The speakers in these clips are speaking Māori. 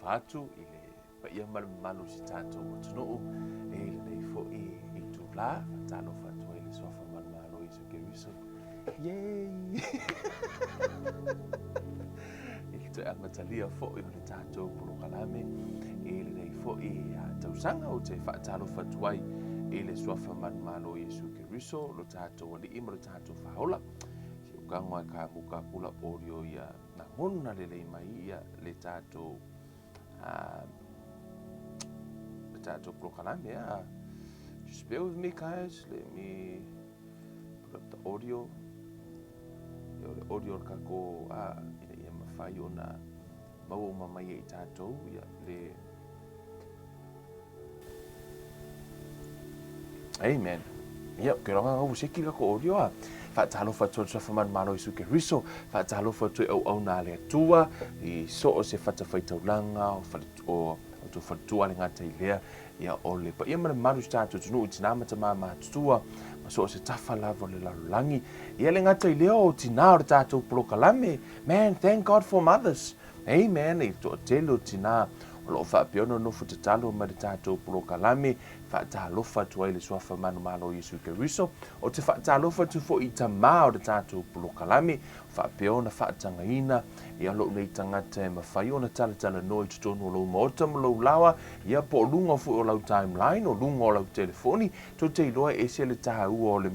atu i le paia malu si tatou matunuu e lenei foʻi i tulā faatalofa atu ai le soafa malumalo Iesu Keriso. Yei! I le toe agatalia foʻi o le tatou polokalame e lenei foʻi tausaga o te faatalofa atu ai i le soafa malumalo Iesu Keriso lo tatou alii ma le tatou faola. Siukaga e kakula orio ia na ngona lelei mai ia le tatou polokalame. Just bear with me, guys. Let me put up the audio. The audio kako ia mawhai o na mau mamai e tātou ia le. Amen. Ia, ke ronga ngau seki kako audio a. Faatalofa atu soafa malumalo Iesu Keriso, faatalofa atu au nā le atua, i so o se fatawhaitaulanga o tu fatua le ngata i lea ia ole. Pa ia malu si tātou tunu i tina matama mātutua, ma so o se tafa lava le lalulangi. Ia le ngata i lea o tina o le tātou polokalame. Man, thank God for mothers. Amen. I to tele o tina o loo whaapiono no futatalo ma le tātou polokalame. Faatalofa atu ai le soafa malumalo Iesu Keriso. O te faatalofa atu fo i tamā o le tātou polokalame. Whaapeona whaatangaina. Ia loo nei tangata e mawhai o na talatala no i tutonu o lau maota mo lau lawa. Ia po o lunga fu o lau timeline, o lunga o lau telefoni. To te iloa e se le taha ua o le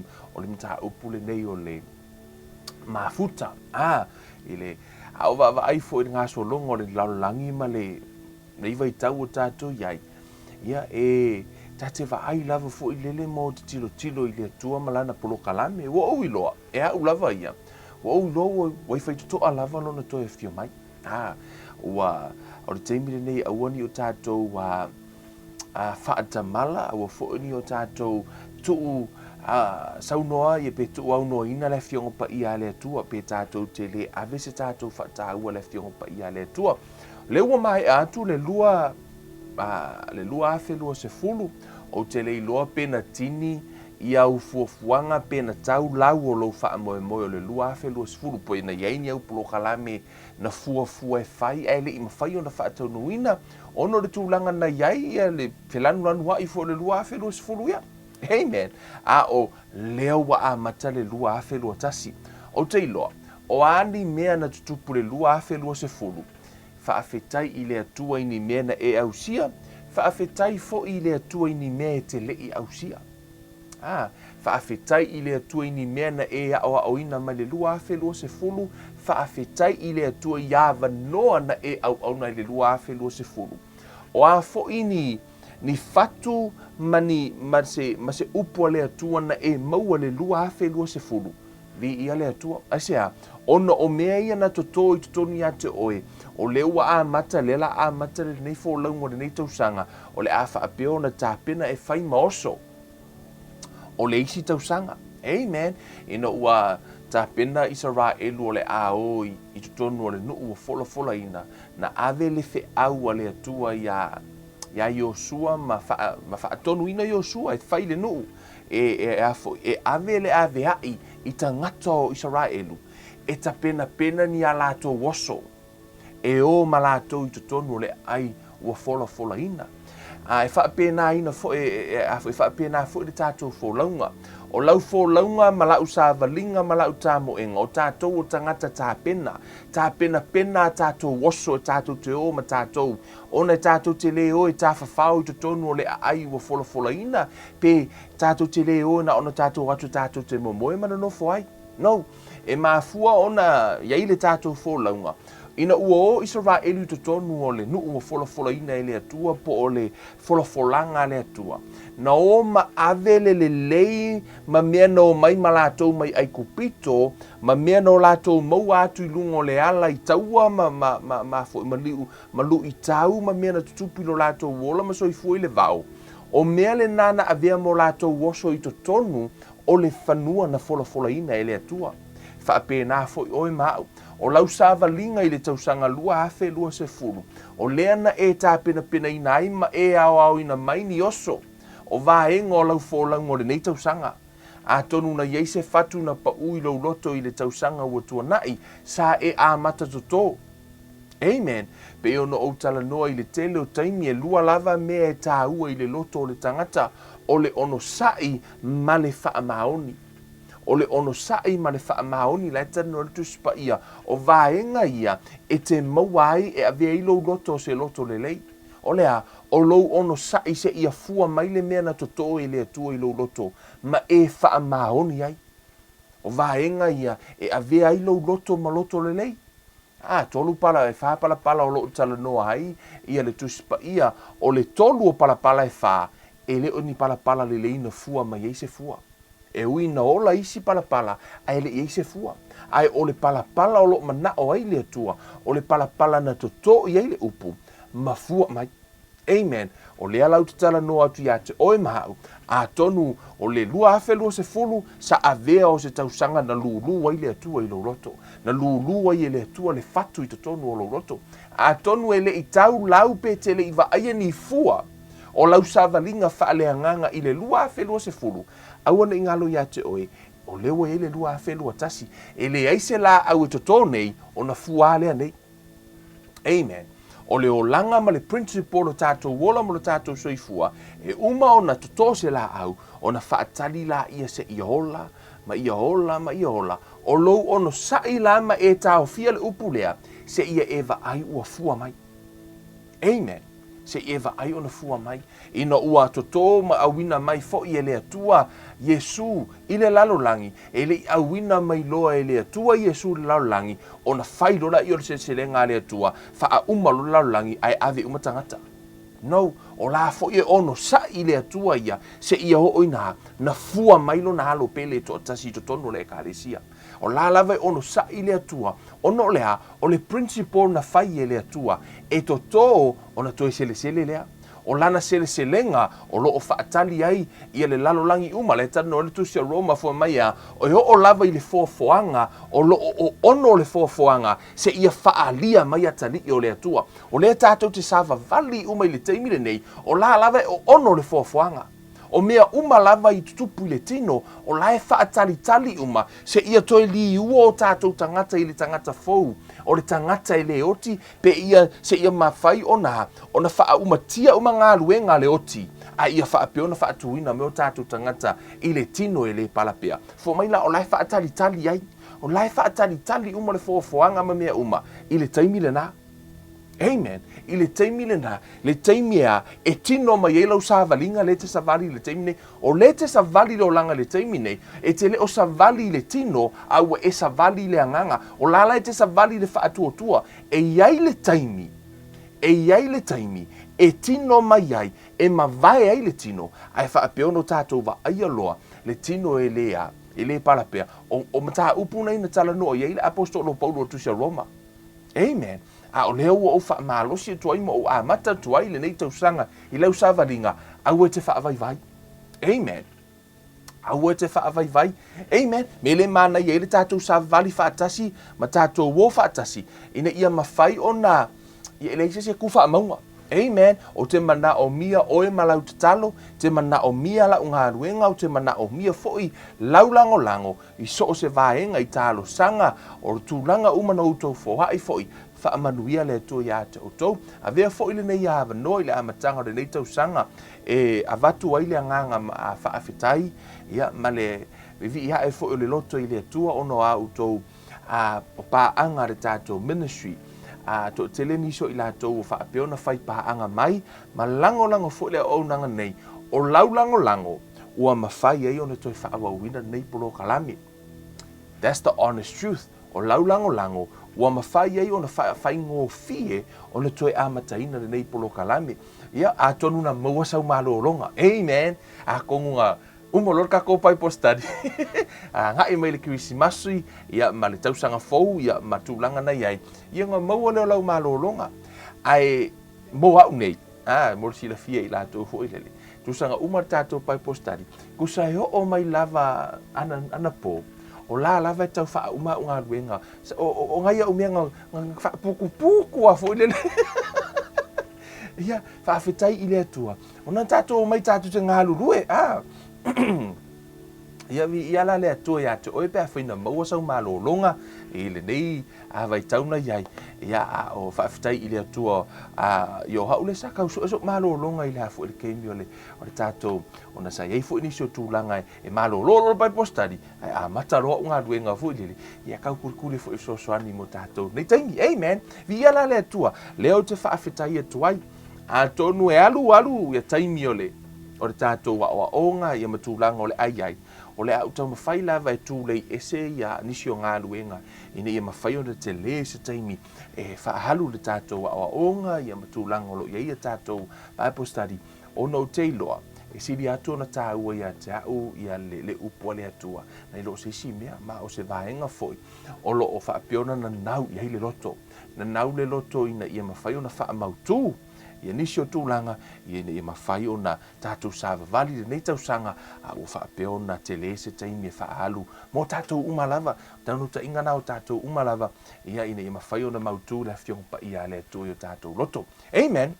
mtaha upule nei o le mafuta. Ile au wa ai fo i ngā so longa o le lalulangi ma le iwai tau o tātou iai. Ia tate va ai lava fo i lele mo te tilo i le atua malana polokalame. Wa au iloa, e au lava ia. Wa au iloa wai fai tutoa lava lona toi e fio mai. Ua o le teimile nei auani o tātou whaatamala, ua fo ni o tātou tuu saunoa ia pe tuu au noa ina le fionga pa ia le atua pe tātou te le ave se tātou whaataua le fionga pa ia le atua. Le ua mai atu le lua afe lua se fulu o te le iloa pena tini i au fuafuanga pena tau lau o lou whaamoe o le lua afe lua se fulu po ina iaini au polokalame na fuafua e whai e le ima whai o na whaataunuina ono le tūlanga na iai ia le whelanu lanu wai fo le lua afe lua se fulu ia. Amen. O leo wa amata le lua afe lua tasi o te iloa o ani mea na tutupu le lua afe lua se fulu. Faafetai i le atua i ni mea na e ausia, faafetai fo i le atua i ni mea e te lei ausia. Faafetai i le atua i ni mea na e au ina ma le lua afe lua se fulu, faafetai i le atua i ava noa na e au na le lua afe lua se fulu. O a fo i ni fatu ma se upua le atua na e maua le lua afe lua se fulu. Vi ia le atua, asea, ono o mea ia na toto i totoni ate oe, o le ua a mata lela a mata le nei fo laungo le nei tausanga, o le a whaapeo na tāpena e whai maoso, o le isi tausanga. Amen. Ina ua tāpena Israelu o le a o i totonu o le nuu o fola ina, na ave le fe au a le atua ia Iosua ma whaatonu ina Iosua e whai le nuu. E ave le ave ai i tangata o Israelu e ta pena ni a lato woso e o malato i totonu le ai ua fola ina e whaapena ina whaapena fo le tātou fo launga o lau fo launga malau sa valinga malau tamo enga o tātou o tangata tāpena tātou woso tātou te o ma tātou ona tātou te leo e tā whawhau i totonu le ai ua fola ina pe tātou te leo na ona tātou atu tātou te momoe mana no foai. No, e mafua ona iai le tātou fo launga. Ina ua o Israelu to tonu o le nuu o fola ina e le atua po o le folanga le atua. Na o ma ave le lei ma mea no mai malatou mai ai kupito, ma mea no latou mau atu i lungo le ala i taua ma lu i tau ma mea na tutupi no latou wola ma so i fui le vau. O mea le nana avea mo latou woso i to tonu o le fanua na fola ina e le atua. Whaapena fo i oe mau. O lau sāwalinga i le tausanga lua afe lua se fulu. O leana e tā pena ina ima e au ina mai ni oso. O vaenga o lau fōlango le nei tausanga. A tonu na iei se fatu na pa ui lau loto i le tausanga ua tuanai. Sa e a mata toto. Amen. Pe ono o tala noa i le tele o taimi e lua lava mea e tā ua i le loto o le tangata o le ono sai ma le wha maoni. O le ono sai ma le wha maoni la e tana o le tuspa ia o vaenga ia e te mawai e avea i lo loto se loto le lei. O lea, o lou ono sai se ia fua mai le mea na toto e le atua i lo loto ma e wha maoni ai. O vaenga ia e avea i lo loto ma loto le lei. Tolu pala e wha pala o lo tala noa hai, ia le tuspa ia, o le tolu o pala e wha, e le o ni pala le leina fua ma iei se fua. E uina ola isi pala, ai le iei se fua. Ai o le pala o lo mana o ai le atua, o le pala na toto iei le upu, ma fua mai. Amen. O le alau te tala noa atu ia te oe mahau, a tonu o le lua afe lua se fulu, sa avea o se tausanga na lulu wai le atua i lo roto. Na lulu wai le atua le fatu i te tonu o lo roto. A tonu e le i tau lau pe te le i va aia ni fua, o lau savalinga wha le anganga i le lua afe lua se fulu. Awana i ngalo ia te oe, o lewa e le lua afe lua tasi, e le aise la au e toto nei, o na fua lea nei. Amen. O le olanga ma le principle o tātou wola mo le tātou soifua, e uma o na totose la au, o na whaatali la ia se iola, ma iola, o lou ono sai la ma e tāo fia le upu lea, se ia eva ai ua fua mai. Amen. Se eva ai ona fua mai. Ina ua toto ma awina mai fo i le atua Iesu ile lalolangi. E le awina mai loa e le atua Iesu le lalolangi. Ona fai lola i o se lenga le atua. Fa a uma lo lalolangi ai ave umatangata. No, o la fo i ono sa i le atua ia. Se ia ho oina na fua mai lo na halo pele to tasi to tono le karesia. O la lava ono sa i le atua. Ono lea, o le principle na fai e le atua. E to to ona toe sele lea. O lana selenga o lo o faatali ai ia le lalolangi uma le tano o le tusia Roma fo mai a o o lava i le fofoanga o lo o ono le fofoanga se ia faalia mai atali o le atua o le tatou te sava vali uma i le teimile nei o la lava o ono le fofoanga o mea uma lava i tutupu i le tino o la e faatali uma se ia toe li ua o tatou tangata i le tangata fou o le tangata i le oti pe ia se ia mawhai ona wha umatia uma ngā luenga le oti a ia wha apeo na wha atuina me o tātou tangata i le tino e le palapea fo mai la o lai wha atali ai o lai wha atali uma le fofoanga ma mea uma i le taimile na Amen. I le taimile na, le taimia e tino mai e lau savalinga le te savali le taimine, o le te savali lo langa le taimine, e te le o savali le tino, au e savali le anganga, o lala e te savali le whaatua, e iai le taimi, e tino mai ai, e mawai ai le tino, ai whaapeono tātou wa aia loa, le tino e lea, e le palapea, o mata upuna ina tala noa, iai le apostolo Paulo tusia Roma. Amen. A o leo o wha malosi tuai mo o a mata tuai le nei tausanga i lau savaringa au e te wha vai. Amen. Au e te wha vai. Amen. Me le mana i ele tātou savali whaatasi ma tātou wo whaatasi ina ia mawhai o na i ele se ku wha maunga. Amen. O te mana o mia oe malau te talo, te mana o mia la unga ruenga, o te mana o mia foi lau lango i so se vaenga i talo sanga o tūlanga umana utou fohai foi. Whaamanuia le tō ia te otou. A vea fo ile nei a vanoi le amatanga le nei tausanga e a vatu ai le anganga a whaafetai ia ma le vivi ia e fo ile loto i le atua ono a utou a paanga re tātou ministry a to teleniso i la tō whaapeona whai paanga mai ma lango fo ile o nanga nei o lau lango ua mawhai ei ona toi whaawawina nei polo kalami. That's the honest truth. O lau lango ua mawhai ei ona whai ngō fie o na toi amataina le nei polo kalame. Ia, a tonu na maua sau malo ronga. Amen. A kongunga umolor ka ko pai postadi. A ngai mai le Kirisimasui, ia ma le tausanga fou, ia matulanga na iai. Ia ngā maua leo lau malo ronga. Ai moa unei. Morsi la fie i la tō fo i lele. Tusanga umar tātou pai postadi. Kusai o mai lava ana po. O la lava tau wha uma unga ruenga. O ngai au mea ngā puku a fo ilele. Ia, whaafetai i le atua. O nā tātou mai tātou te ngā lurue. ia vi ia la le atua ia te oe pe faina maua sau malolonga ile nei a vai tauna iai ia o whaafitai ile atua yo haule saka so malolonga ile hafu ile keimi o le tātou o na sa iei fu inisio tūlanga e malololo Bible study a mataroa unga duenga fu ile ia kau kurikuri fu iso soani mo tātou nei taimi amen vi ia la le atua leo te whaafitai atuai a tonu e alu ia taimi o le tātou wa onga ia matulanga o le ai o le au tau mawhai lava e tū lei ese ia nisio ngā luenga ina ia mawhai o te le se taimi e whaahalu le tātou a onga ia matulanga o lo ia tātou Bible study o no teiloa e siri atua na tā ua ia te au ia le upua le atua na ilo se si mea ma o se vaenga foi o lo o whaapiona na nau ia le loto na nau le loto ina ia mawhai o na whaamautu ia nisi o tūlanga ia mawhai o na tātou sāwa vali le nei tausanga a ua whaapeo na te le se taimi e whaalu mo tātou umalava tanu ta ingana o tātou umalava ia ina ia mawhai o na mautu le whiongpa ia le atu o tātou loto amen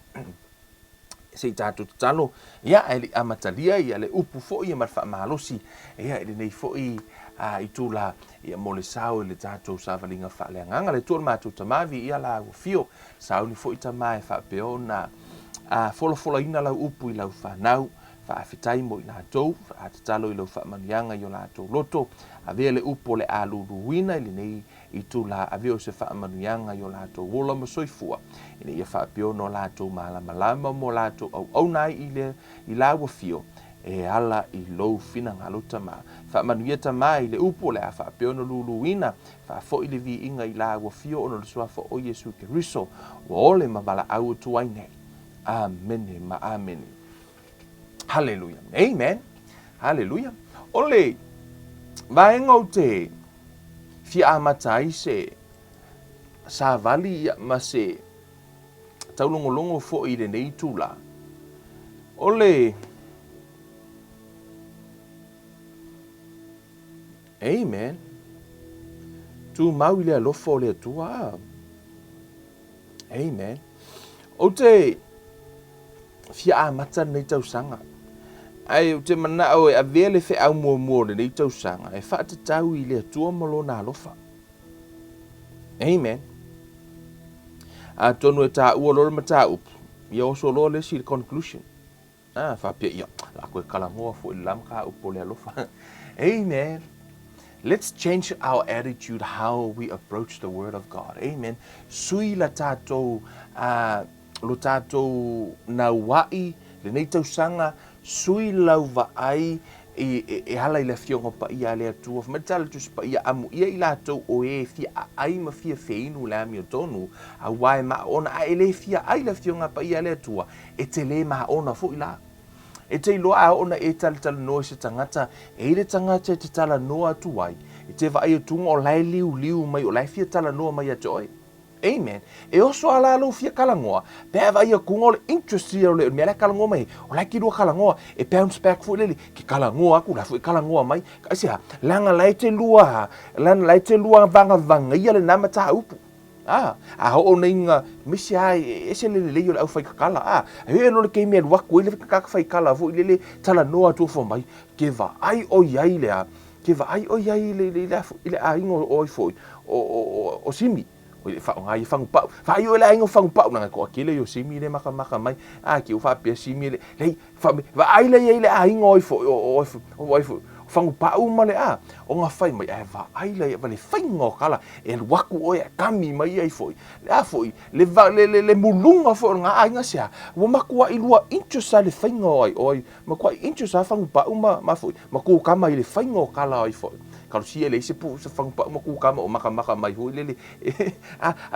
sei tātou talo ia ele amatalia ia le upu fo ia marfa malosi ia ele nei fo i tūla ia mole sao le tātou sāwalinga whaaleanganga le tūra mātou tamavi ia la fio sao ni fo i tamai whaapeo na fola ina lau upu i lau whanau whaafitai mo i nā tou whaatatalo i lau whaamanianga i o lātou loto a vea le upu le āluruina ili nei i tūla a vea o se whaamanianga i o lātou wola masoifua ina ia whaapeo no lātou malama mo lātou au nai i lau fio e ala i lou fina ngalo tama whaamanuia tama i le upu le a whaapeo no luluina whaafo i le vi inga i la fio ono le suafo o Iesu Keriso wa ole mabala au tuai nei amen ma amen hallelujah amen hallelujah ole vaenga o te fia amatai se sa vali ia ma se taulongolongo fo i le nei tula ole amen. Tumau ile Alofa ole tua. Amen. O te fia amata nei tausanga. Ai o te mana o e avele fe au mua nei tausanga. E wha te tau ile atua malo na alofa. Amen. A tonu e tā ua lora ma tā upu. Ia oso loa le si the conclusion. Wha pia ia. La koe kalangoa fo i lam ka upu ole alofa. Amen. Let's change our attitude, how we approach the Word of God. Amen. Sui la tātou, lo tātou na wai, le nei tausanga, sui lau vaai, e hala i la fionga pa ia le atua. Matala tus pa ia amu, ia i lātou o e fia ai ma fia feinu la mi o tonu, a wai ma ona, a ele fia ai la fionga pa ia le atua, e te le ma ona fo i la. E te iloa ona e tala noa se tangata, e le tangata e te tala noa tuai, e te vai o tunga o lai liu mai o lai fia tala noa mai atoi. Amen. E oso ala alo fia kalangoa, pea vai o kunga o le interest o le mea kalangoa mai, o lai kirua kalangoa, e bounce back fu lele, ki kalangoa aku, la fu kalangoa mai, kaisia, langa lai te lua vanga ia le namata upu. A ho nei nga misi ai ese le le au fai kala e no le ke me waku ile ka fai kala vo ile tala noa tu fo mai ke va ai o yai le ile a ingo o foi o simi o fa ngai fang pa fa yo le ingo fang pa na ko akile yo simi le maka mai ki u fa pe simi le fa va ai le a ingo o foi fangu pa male o nga fai mai e va ai le vale fai ngo kala e waku o e kami mai ai foi le mulunga fo nga ai nga sia wo makua i lua inchosa le fai ngo ai oi makua inchosa fangu pa ma foi maku kama i le fai ngo kala ai foi kalau si ele se pu se fangu pa maku kama o maka mai hui le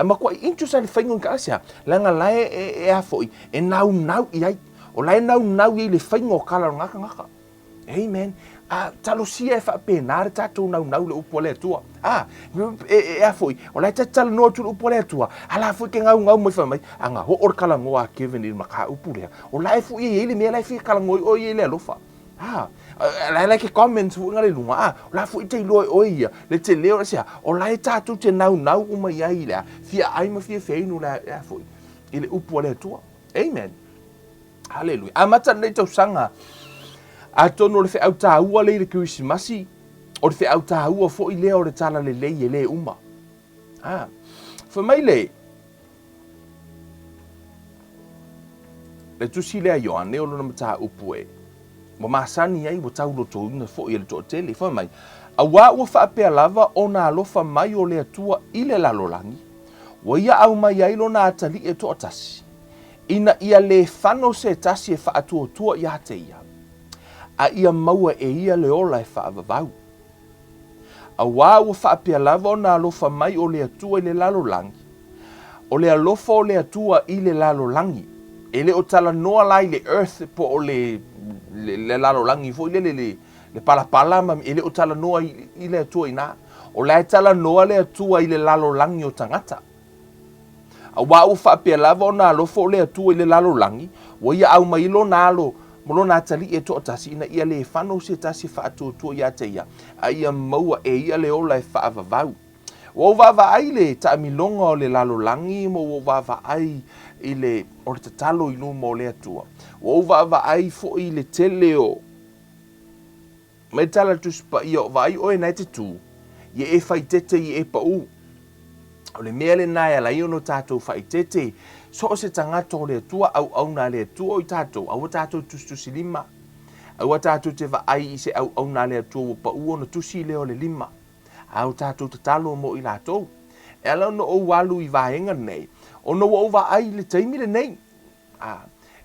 makua inchosa le fai ngo kala sia la nga lai e a foi e nau i ai o lai nau i le fai ngo kala ngaka amen. Talosia e whapenare tātou nau le upo le tua. Foi. O lai tala noa tu upo le tua. Ala foi ke ngau mai whamai. Anga ho or kalangoa Kevin i maka upu lea. O lai foi e ele mea lai fi kalangoi o ile Alofa. Lai ke comments fu ngale lunga. O lai foi te iloi o ia. Le te leo le sea. O lai tātou te nau uma iai lea. Fia ai ma fia feinu lea foi. Ile upo le tua. Amen. Hallelujah. Amata nei tau sanga. A tonu o le wheau tāua le le Krismasi, o le wheau tāua fo i lea o le tala le lei e le uma. Whamai le tusi lea Ioane o lona mata upu e. Mo masani ai mo tau loto ina fo i le to tele. Whamai, a wā ua whaapea lava o na alofa mai o le atua i le lalolangi. Wa ia au mai ai lona atali e to atasi. Ina ia le whano se tasi e whaatua tua i hate ia. A ia maua e ia le ola e whaavavau. A wā ua whaapea lava o na alofa mai o le atua i le lalolangi. O le alofa o le atua i le lalolangi. E le o tala noa lai le earth po o le lalolangi fo i le palapala ma e le o tala noa i le atua ina. O le tala noa le atua i le lalolangi o tangata. A wā ua whaapea lava o na alofa o le atua i le lalolangi. Wa ia au mai lo na alo molo na tali e to tasi ina ia le whano se tasi whaatua ia te ia. A ia maua e ia le ola e whaavavau. Wa uvawa ai le taamilonga o le lalolangi mo uvawa ai i le o le tatalo i luma o le atua. Wa uvawa ai fo i le tele o me tala tuspa i o vai o e nai te tū. Ie e whaitete i e pa u. O le mea le nai ala i ono tātou whaitete. So o se tangata o le atua au na le atua o i tātou. Au tātou tustusi lima. Au tātou te va ai i se au na le atua o pa u ono tusi leo le lima. Au tātou te talo mo i lātou. E ala no o walu i vaenga nei. O no o wa ai le taimi le nei.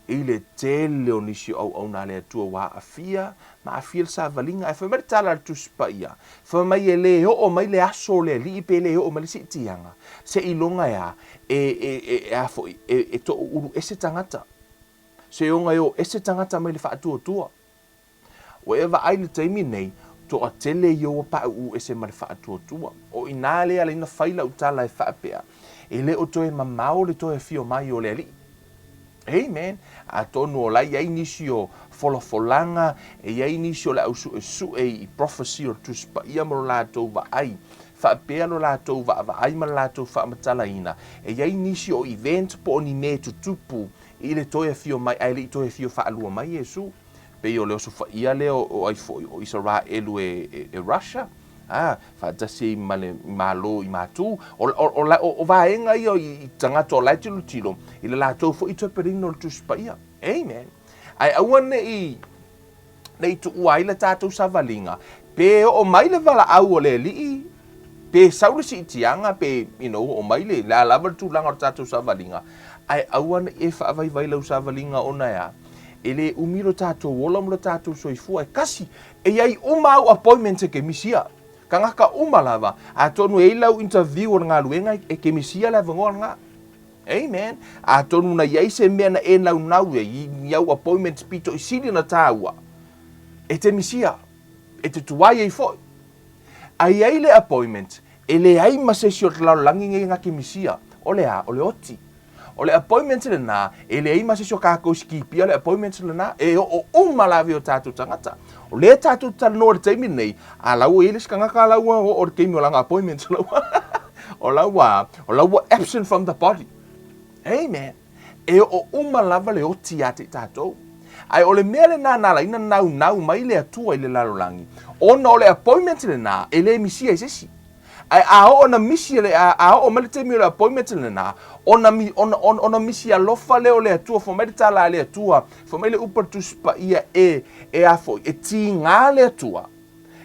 I le tele o nisi au na le atua wa afia. Ma afia le sa valinga. E whamere tala le tuspa ia. Whamai e le o mai le aso le li i pe le o mai le si tianga. Se ilonga ya. E to uru ese tangata. Se onga yo ese tangata mai le whaatua tua. O e wa ai le taimi nei. To a tele yo pa u ese mare whaatua tua. O ina lea le ina whaila utala e whaapea. E le o toe mamao le toe fio mai o le ali. Amen. A tonu o lai ai nisi o folofolanga. E ai nisi o la usu e su e i prophecy o tuspa. Ia mo la tau va ai. Whaapea lo la tau va ai ma la tau whaamatala ina. E ai nisi o event po o ni me tutupu. I le toe fio mai. Ai le toe fio whaalua mai Iesu. Pe o leo sofa ia leo o ai foi o Israel e Russia. Whaatasi malo i mātū. O vaenga ia i tangata o lai tilo. I le lātou fo i tuaperino le tuspa ia. Amen. Ai awane nei tu uai le tātou savalinga. Pe o mai le vala au o le lii. Pe saule si itianga pe, o mai le lava tu langa o tātou savalinga. Ai awane e whaavai lau savalinga o na ia. Ele umiro tātou wola mula tātou soifua e kasi e iai umau appointment e ke misia. Ka ngaka umalava a tonu e lau interview o ngā luenga e ke misia le vangoa ngā. Amen. A tonu na iai se mea na e nau e iau appointment pito i sili na tāua. E te misia. E te tuai e foi. A iai le appointment e le ai masesi o te lau langi nge ngā ke misia. O le oti. O le appointment le nā, e le ima se so kākou skipia le appointment le nā, e o umalawe o tātou tangata. O le tātou tano le taimi nei, a lau e le skangaka laua o le keimi o langa appointment laua. O laua absent from the body. Amen. E o umalawa le oti a te tātou. Ai o le mea le nā nala ina nau mai le atua i le lalolangi. Ona o le appointment le nā, e le misia i sesi. Ai o na misi le o mele te mi le appointment le na ona misi alofa le o le atua fo mele tala le atua fo mele upa tuspa ia e afo e ti ngā le atua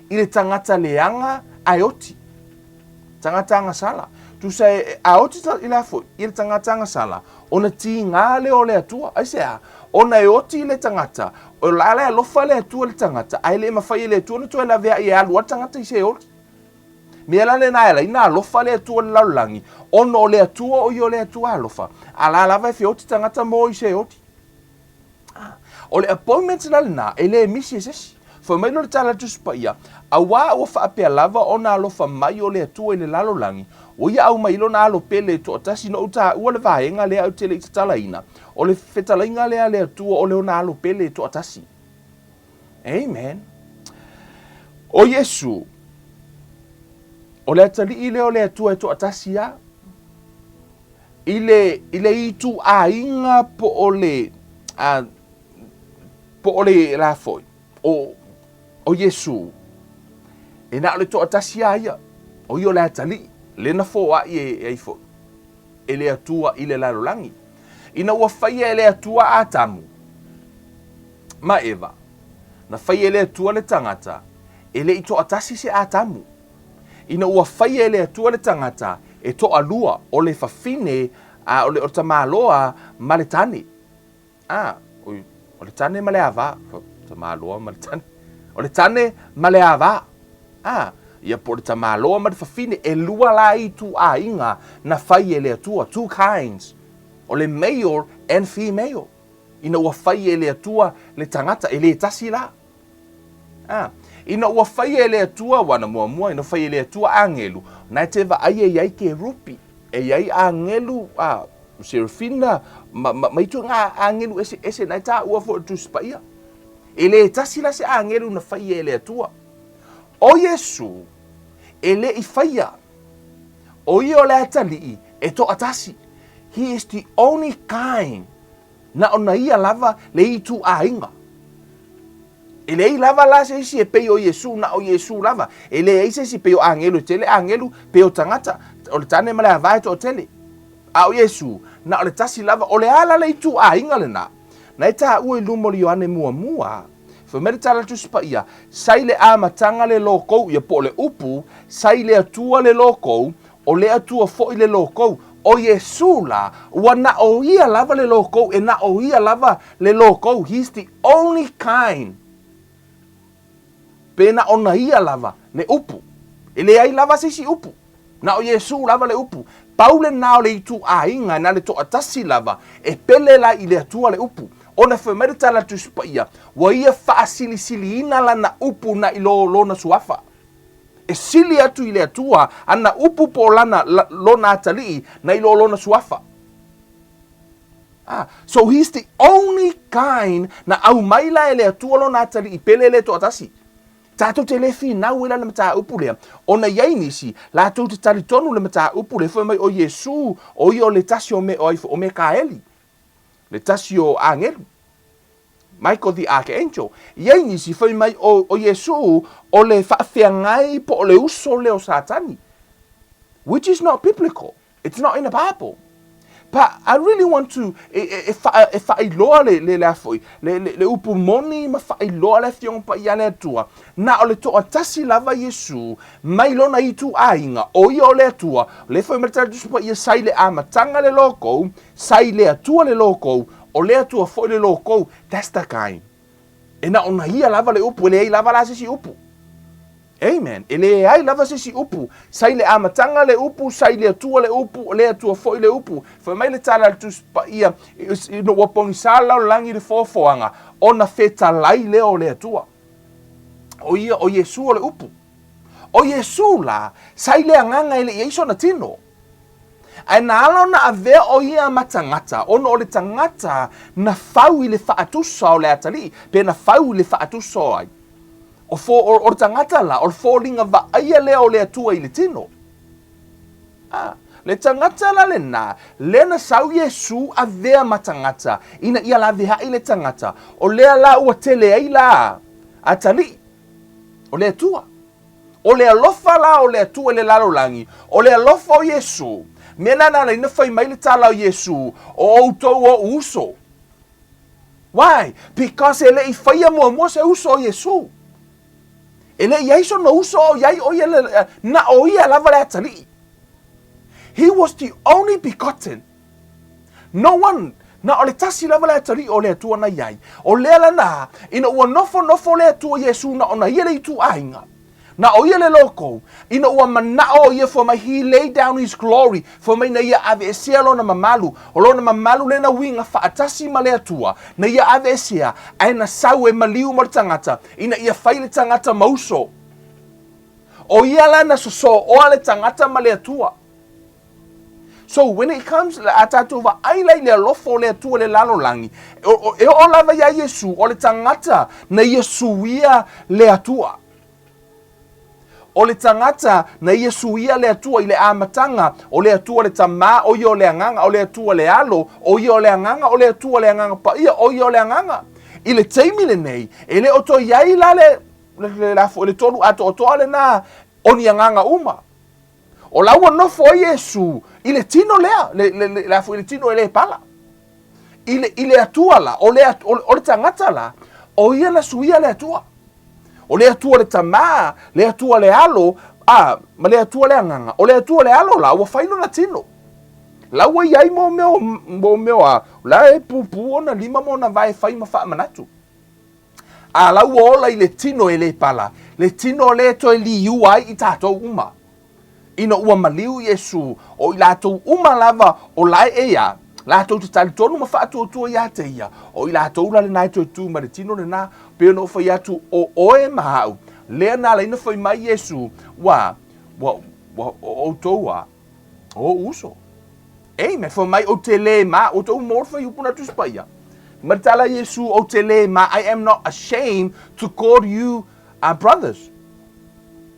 i le tangata leanga ai oti tangata anga sala tu sai a oti i le afo i le tangata anga sala ona ti ngā le o le atua ai se ona e oti le tangata o la le alofa le atua le tangata ai le mafai le atua no tu la vea i alu tangata i se oti Mea la le naela, ina alofa le atua le laulangi. Ono o le atua o i o le atua alofa. A la lava e whioti tangata mo i se oti. O le appointment la le na, e le misi e sesi. Fo mai no le tala tuspa ia. A wā o whaapea lava o na alofa mai o le atua i le lalolangi. O ia au mai lo na alo pele to atasi no uta ua le vaenga le au tele i tatala ina. O le fetalainga le atua o le o na alo pele to atasi. Amen. O Iesu. O le atali ile o le atua e to atasia. Ile itu a inga po o le la foi. o Iesu. E na le toa tasi ia. O io le atali. Le na fo a e ifo. E le atua ile lalolangi. Ina ua whaia e le atua a tamu. Ma Eva. Na whaia e le atua le tangata. E le i toa tasi se a tamu. Ina ua whaia e le atua le tangata. E toa lua o le whawhine o le o tamaloa ma le tane. O le tane ma le ava. Tamaloa ma le tane. O le tane ma le ava. Ia po le tamaloa ma le whawhine e lua la i tu a inga na whaia e le atua. Two kinds. O le male and female. Ina ua whaia e le atua le tangata e le tasi la. Ina ua whaia e le atua wana mua ina whaia e le atua angelu. Nai te wa ai e iai ke rupi. E iai angelu serafina maitu ngā angelu ese nai tā ua fo tu spaia. E le tasi la se angelu na whaia e le atua. O Iesu e le I whaia. O I o le atali e to atasi. He is the only kind na ona ia lava le I tu a inga. E le I lava la se isi e peo Iesu na o Iesu lava. E le isi si peo angelu tele angelu peo tangata. O le tane male avai to tele. A o Iesu na o le tasi lava o le ala le I tu a inga le na. Na ita ue lumo li ane mua. Fa mere tala tu spaia. Sai le amatanga le loko ia po le upu. Sai le atua le loko. O le atua fo I le loko. O Iesu la, wa na o ia lava le loko, e na o ia lava le loko. He's the only kind. Pe na ona ia lava le upu. E le ai lava sisi upu. Na o Iesu lava le upu. Paule na o le itu a inga na le to atasi lava. E pele la I le atua le upu. Ona whamere tala tu spaia. Wa ia faa sili ina la na upu na ilo lona suafa. E sili atu I le atua, ana upu po lana lona atali na ilo lona suafa. So he's the only kind na au maila e le atua lona atali I pele le to atasi. Tātou te lefi nau ila le mata upu lea. Ona iai nisi, la tau te taritonu le mata upu lea. Fai mai o Iesu, o I o le tasi o me kaeli. Le tasi o angelu. Michael the Archangel. Iai nisi fai mai o Iesu o le whaawhiangai po o le uso leo satani. Which is not biblical. It's not in the Bible. But I really want to whailoa le afoi. Le upu moni ma whailoa le fiong pa ia le atua. Na o le toa tasi lava Iesu. Mai lona I tu a inga. O ia o le atua. Le fai merita dusu pa ia sai le amatanga le loko. Sai le atua le loko. O le atua foi le loko, that's the kind. E na ona ia lava le upu, ele ai lava la sisi upu. Amen. Ele ai lava sisi upu. Sai le amatanga le upu, sai le atua le upu, le atua foi le upu. Fa mai le tala le tus pa ia, no wapongi sala o langi le fofoanga, ona feta lai leo le atua. O ia o Iesu o le upu. O Iesu la, sai le anganga ele Iesu na tino. Ai na ala na avea o ia matangata, ono o le tangata na fau I le whaatusa o le atali, pe na fau I le whaatusa o ai. O le tangata la, o le fōlinga va aia leo le atua I le tino. Le tangata la le na sau Iesu avea matangata, ina ia la vea I le tangata, o lea la ua tele ai la atali, o le atua. O le alofa la o le atua le lalolangi, o le alofa o Iesu. Mena na ina fai mai le tala o Iesu o outou o uso. Why? Because ele I faia mua se uso o Iesu. Ele iai so no uso o iai o ia na o ia lava le atali. He was the only begotten. No one na o le tasi lava le atali o le atua na iai. O le ala na ina ua nofo le atua Iesu na ona ia le itu ainga. Na o ia le loko, ina ua manao ia for my he laid down his glory, for my na ia ave esia lona mamalu, o lona mamalu le na winga whaatasi ma le atua, na ia ave esia, aina sau e maliu ma tangata, ina ia whai le tangata mauso. O ia lana soso o le tangata ma le atua. So when it comes atatu va aila ile Alofa ole atua le lalolangi, e o lava ia Iesu, o le tangata na Iesu ia le atua. O le tangata na Iesu ia le atua I le amatanga, o le atua le tama, o ia o le anganga, o le atua le alo, o ia o le anganga, o le atua le anganga pa ia, o ia o le anganga. I le teimi le nei, e le oto iai la le fo le tolu ato oto ale na oni anganga uma. O laua nofo o Iesu, i le tino lea, la fo i le tino e le pala. I le atua la, o le tangata la, o ia na suia le atua. O le atua le tamā, le atua le alo, ma le atua le anganga, o le atua le alo la, ua whaino na tino. Laua iai mo meo la e pupu ona lima mo na vai whai ma wha manatu. A laua ola i le tino e le pala, le tino le to e li uai i tātou uma. Ina ua maliu Iesu, o i lātou uma lava o lai e ia, lātou te tali tonu ma wha atua ia te ia, o i lātou la le nai toi tū ma le tino le nā, peo no whai atu o oe mahau, lea nā leina whai mai Iesu, o toua, o uso. Ei, me whai mai o te le ma, o tau mor whai upuna tu spaia. Matala Iesu o te le ma, I am not ashamed to call you our brothers.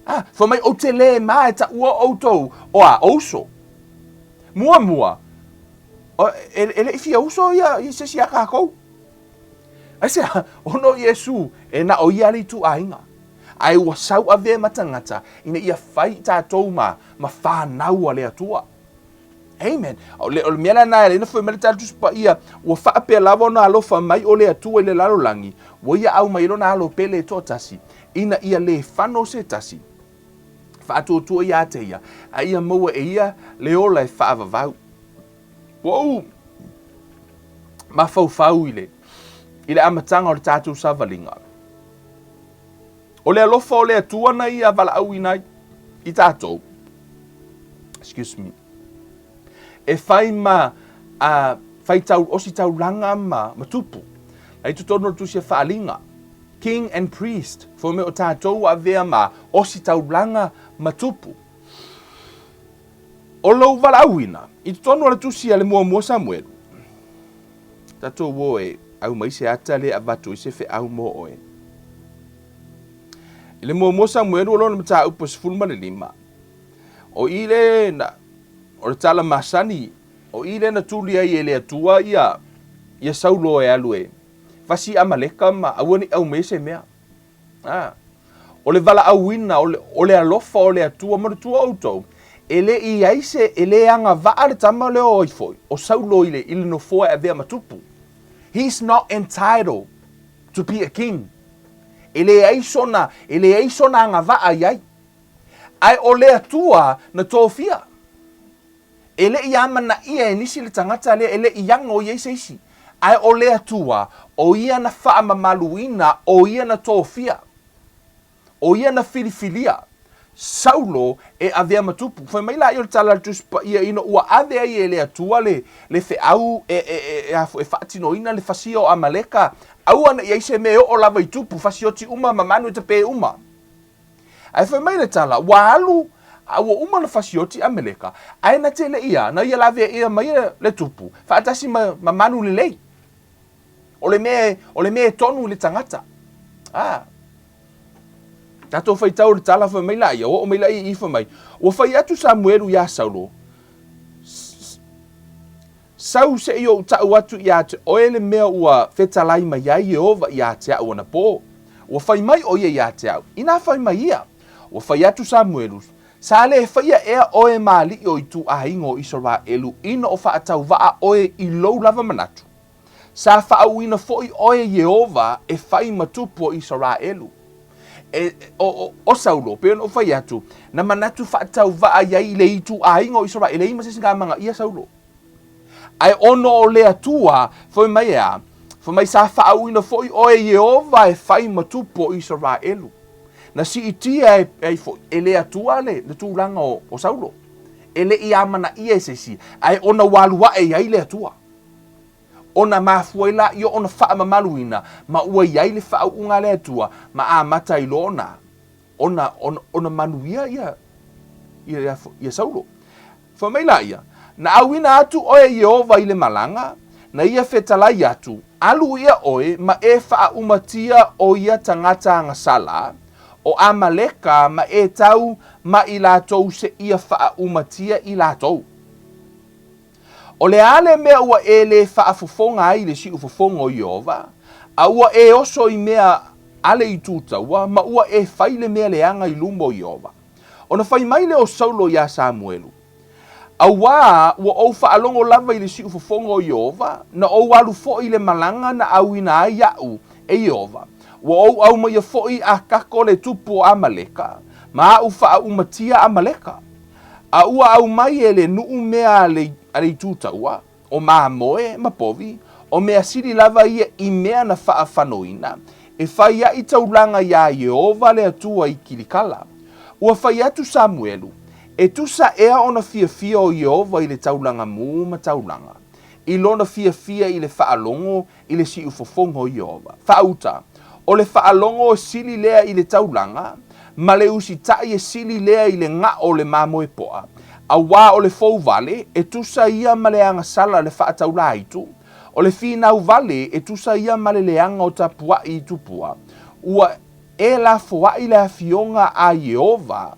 Whai mai o te le ma, e ta ua o tau, o a oso. Mua. Ele ifi oso ia, i se si aka kou. Aise, ono Iesu, e na o ia li tu ainga. Ai ua sau a vea matangata, ina ia whai tātou ma whanau a lea tua. Amen. O le mea na le na foi mele tatu pa ia o fa pe lava na alofa mai o le atu le lalo langi. Wo ia au mai lona alo pele to tasi. Ina ia le fano se tasi. Fa tu ia te ia. A ia mo e ia le ola e fa va. Wo. Ma fau ile. Ile amatanga o le tatu savalinga. O le alofa ole atu na ia vala au ina I tatu. Excuse me. E whai ma whai tau osi tau langa ma tupu. Ai tu tono tu se whaalinga. King and priest. Fo me o tātou a vea ma osi tau langa ma tupu. O lau walauina. I tu tono la tu si ale mua Samuel. Tatou wo e au mai se ata le avatu I se fe au mo oe. Ile mua Samuel o lona mta upo se fulma le lima. O ile na o le tala masani, o ile na tuli ai ele atua ia saulo e alue. Fasi amaleka ma awani au mese mea. O le vala awina, o le alofa ole atua marutua autou. Ele I aise, ele anga vaa le tama leo oifoi. O saulo ile no foa e vea matupu. He's not entitled to be a king. Ele aisona anga vaa iai. Ai o le atua na tofia. Ele ia mana ia nisi le tangata le ele ianga o Iesu isi. Ai o le atua o ia na wha mamaluina o ia na tofia. O ia na filifilia. Saulo e avea matupu. Foi mai la i o tala tuspa ia ino ua avea I ele atua le fe au e whaatino ina le fasio amaleka. Au ana Iesu me o lava I tupu fasioti uma mamanu te pe uma. Ai foi mai le tala walu awa uma na fasioti ameleka. Ai na tele ia, na ia lave ia mai le tupu. Faatasi ma manu le lei. O le me tonu le tangata. Tato fai tau le tala fa mai la ia, o mai la I fa mai. O fai atu Samuelu ia Saulo. Sau se io tau atu ia te oele mea ua fetalai mai ia Jehova ia te au na po. O fai mai o ia te au. Ina fai mai ia. O fai atu Samuelu. Sa le whaia ea oe maali o I tu ahingo Israelu ina o whaatau waa oe I lou lava manatu. Sa whaau ina foi oe Jehova e whai matupu o Israelu. O Saulo, peon o whai atu, na manatu whaatau waa iai le I tu ahingo Israelu, I masesinga manga ia Saulo. Ai ono o le atua, foi mai ea, foi mai sa whaau ina foi oe Jehova e whai matupu o Israelu. Na si itia ele atua le tūranga o Saulo. Ele I amana ia sesi. Ai ona walua e iai le atua. Ona mafuela I ona wha mamaluina. Ma ua iai le wha unga le atua. Ma a mata I lona. Ona manuia ia Saulo. Fa mai la ia. Na awina atu oe Jehova I le malanga. Na ia fetalai atu. Alu ia oe ma e wha umatia o ia tangata ngasala. O amaleka ma e tau ma I lātou se ia wha umatia I lātou. O le ale mea ua e le wha fufonga ai le si ufufonga o Jehova, A ua e oso I mea ale I tūtaua, ma ua e whai le mea leanga I lumo Iova. Ona whai mai le o Saulo ia Samuelu. A wā, ua au whaalongo lava I le si ufofongo Iova, na au alu fo I le malanga na au ina ai au e Iova. Ua au mai a fo I a kako le tupu o Amaleka, ma au wha umatia Amaleka. A ua au mai e le nuu mea ale I tūtaua, o maa moe, ma povi, o mea siri lava ia I mea na wha whanoina, e whai a I taulanga ia Iova le atua I kilikala. Ua whai atu Samuelu, e tusa ea ona fia o Iova I le taulanga mu ma taulanga. I lona fia I le whaalongo I le si ufofongo Iova. Whauta, o le whaalongo o sili lea I le taulanga, ma le usi tai e sili lea I le ngā o le mamoe poa. A wā o le fou vale, e tusa ia ma le anga sala le whaataula aitu. O le whinau vale, e tusa ia ma le leanga o tapua I tupua. Ua e la foa I le afionga a Iova,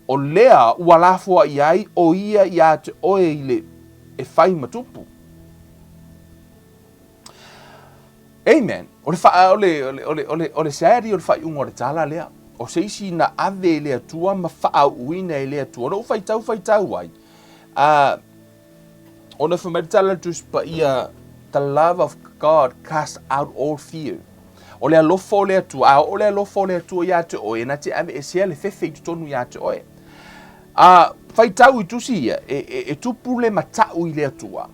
o lea ua la foa I ai o ia ia te oe I le e whai matupu. Amen. O le seari o le whai ungo le tala lea. O seisi na ave le atua ma wha uina le atua. No whai tau ai. O na whameritala tuspa ia the love of God cast out all fear. O le alofa ole atua. O le alofa ole atua ia te oe. Na te ave e sea le fefe I tonu ia te oe. Whai tau I tusi ia. E tupu le matau I le atua.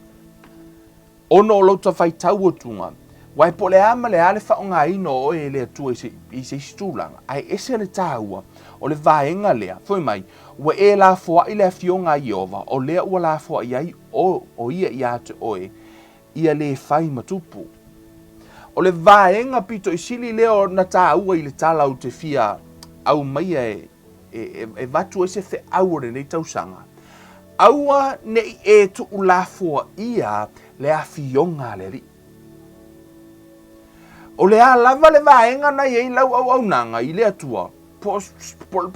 Ono o lauta whai tau o tunga. Wai po le ama le ale whaonga ino o e le atua I se stulanga. Ai ese le tāua o le vaenga lea. Fui mai, ua e la foa I le afionga Iova. O lea ua la foa I ai o ia ia te oe. Ia le whai matupu. O le vaenga pito I sili leo na tāua I le tala o te fia au maia e vatu ese fe aure nei tausanga. Aua nei e tu la foa ia le afionga le ri. O le a lava le vaenga na iei lau au nanga I le atua. Po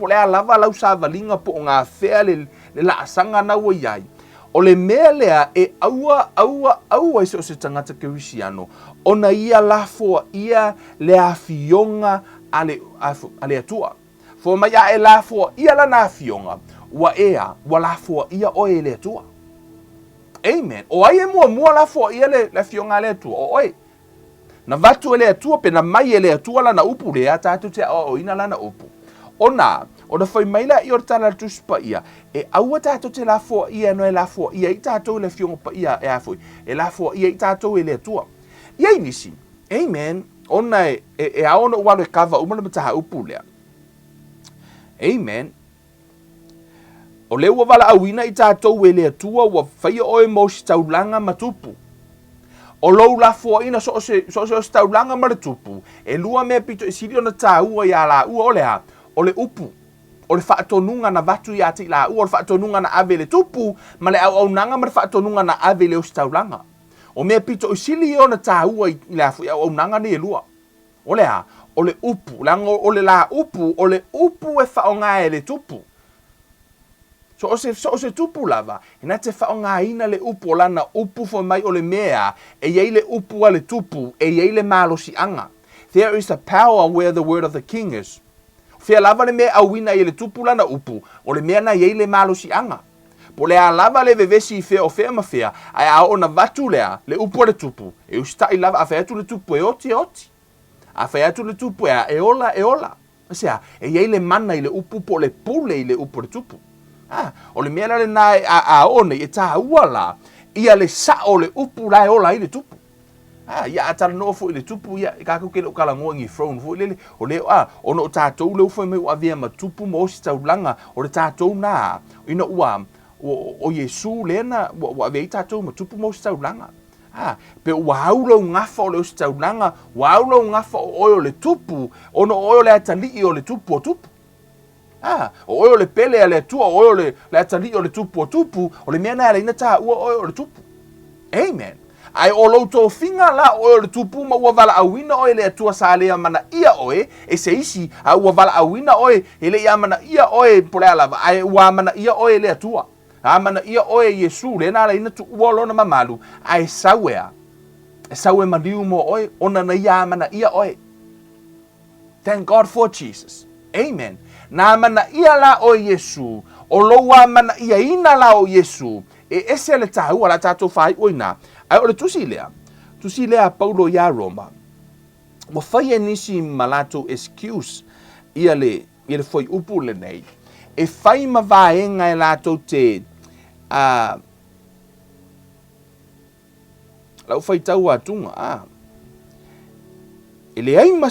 le a lava lau sa valinga po ngā whea le la asanga na ua iai. O le mea lea e aua ise o se tangata kerisiano. O na ia lafoa ia le afionga ale atua. Fo mai a e lafoa ia la na afionga. Ua lafoa ia o e le atua. Amen. O ai e mua lafoa ia le afionga ale atua. O oi. Na vatu ele atua pe na mai ele atua la na upu lea tātou te o ina la na upu. O na whai maila I o tala tuspa ia. E aua tātou te la fua ia no e la fua ia I tātou le fionga pa ia e afoi. E la fua ia I tātou ele atua. Ia nisi. Amen. O na e aona walo e kava umana mataha upu lea. Amen. O le ua wala awina I tātou ele atua wa whai oe mo si taulanga matupu. O lou la foa ina so se taulanga ma le tupu. E lua mea pito I siri ona tā ua ia la ua o lea. O le upu. O le whaatonunga na vatu ia te la ua. O le whaatonunga na ave le tupu. Ma le au nanga ma le whaatonunga na ave le o se taulanga. O mea pito I siri ona tā ua I la fu au nanga ni e lua. O lea. O le upu. O le la upu. O le upu e whaonga e le tupu. So o se tupu lava, ina te whaonga ina le upu o lana upu fo mai o le mea, e iei le upu a le tupu, e iei le malosi anga. There is a power where the word of the king is. Fia lava le mea awina i le tupu lana upu, o le mea na iei le malosi anga. Po le a lava le vevesi I fea o fea ma fea, ai a ona vatu lea, le upu a le tupu, e usta I lava a fea atu le tupu e oti. A fea atu le tupu e ola. Asea, e iei le mana I le upu po le pule I le upu le tupu. O le mea le nai a one I tā ua la, ia le sa o le upu lai ola I le tupu. Ia atara no fu I le tupu, ia kako ke le ukala ngoa ngi throne fu lele, o le o no tātou le ufu me ua vea ma tupu mo si taulanga, o le tātou na, ina ua, o Iesu lena, ua vea I tātou ma tupu mo si taulanga. Pe ua aulo ngafa o le si taulanga, ua aulo ngafa o oyo le tupu, ono oyo le atali o le tupu o tupu. O oyo le pele a le atua, o oyo le atali o le tupu o tupu, o le mea na le ina tā ua oyo le tupu. Amen. Ai o loutou finga la oyo le tupu ma ua vala awina oe le atua sa lea mana ia oe, e se isi a ua vala awina oe, e le ia mana ia oe pole alava, ai ua mana ia oe le atua. A mana ia oe Iesu, le na le ina tu ua lona mamalu, ai sawea. Sau e maliu mo oe, ona na ia mana ia oe. Thank God for Jesus. Amen. Na mana ia la o Iesu, o loa mana ia ina la o Iesu, e ese le tahu ala tatou fai oina. Ai o le tusi lea Paulo ia Roma. Mo fai e nisi malato excuse ia le foi upu le nei. E fai ma vaenga e lato te lau fai tau atunga e le ai ma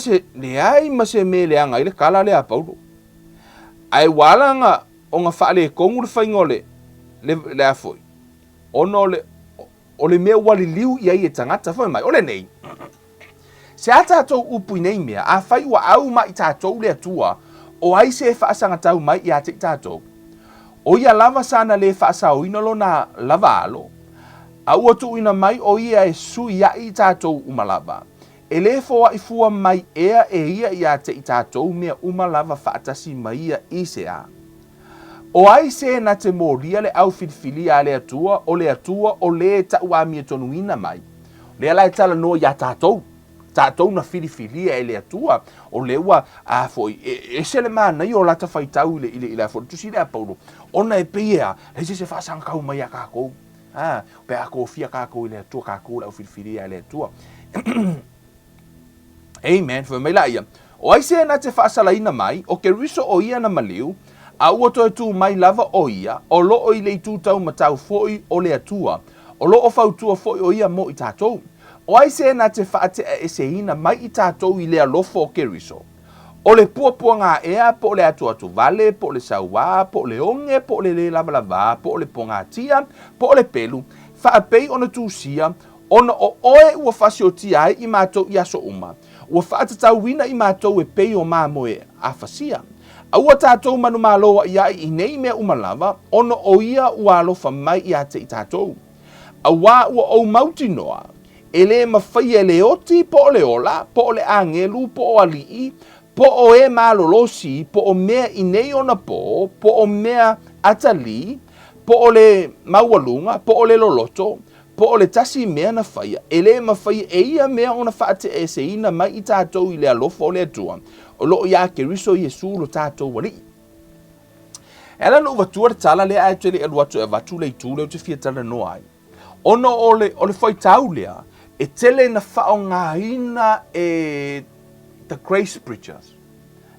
se me le anga ile kala le a Paulo. Ai walanga o nga whaale kongu le whai ngole le a foi. Ono o le mea wali liu i ai e tangata whai mai. Ole nei. Se a tātou upu i nei mea, a whai ua au mai tātou le atua, o ai se whaasanga tau mai i a te tātou. O ia lava sana le whaasau ina lo na lava alo. A ua tu ina mai o ia e sui ia i tātou umalava. E le foa i fua mai ea e ia i a te i tātou mea umalava whaatasi mai ia i se a. O ai se na te moria le au filfili a le atua o le tau a mia tonuina mai. Le ala e tala no ia tātou. Tātou na filifili e le atua o le ua a foi. E se le mana i o lata whai tau i le foi. Tusi le a Paulo. Ona e pia, le se whaasanga kau mai a kākou. Pe a kōwhia kākou i le atua, kākou le au filfili a le atua. Amen. Fai mai la ia. O ai se na te whaasalaina mai, o ke riso o ia na maliu, a ua toi tu mai lava o ia, o lo o i le tu tau matau foi o le atua, o lo o fautua foi o ia mo i tātou. O ai se na te whaate e se ina mai i tātou i le alofa o ke riso. O le puapua ngā ea, po le atu vale, po le sauā, po le onge, po le lava, po le pongatia, po le pelu, whaapei ona tūsia, ona o oe ua whasioti ai i mātou i aso uma. Ua whaatatau wina i mātou e pei o māmoe a whasia. A ua tātou manu māloa i ai i nei mea umalava, ona o ia ua alofa mai i ate i tātou. A wā ua o mauti noa, e le mawhai e le oti, po le ola, po le angelu, po o alii, po o e malolosi, po o mea i nei ona po o mea atali, po o le maualunga, po o le loloto, po o le tasi mea na whaia, e le mawhai e ia mea ona whaate e se ina mai i tātou i le alofa ole atua, o loo ia ke riso Iesu lo tātou wali. Ela no vatua tala le a tele aluatu e vatu le tu le te fia tala no ai. Ono ole whai tau lea, e tele na whao ngā ina e the grace preachers.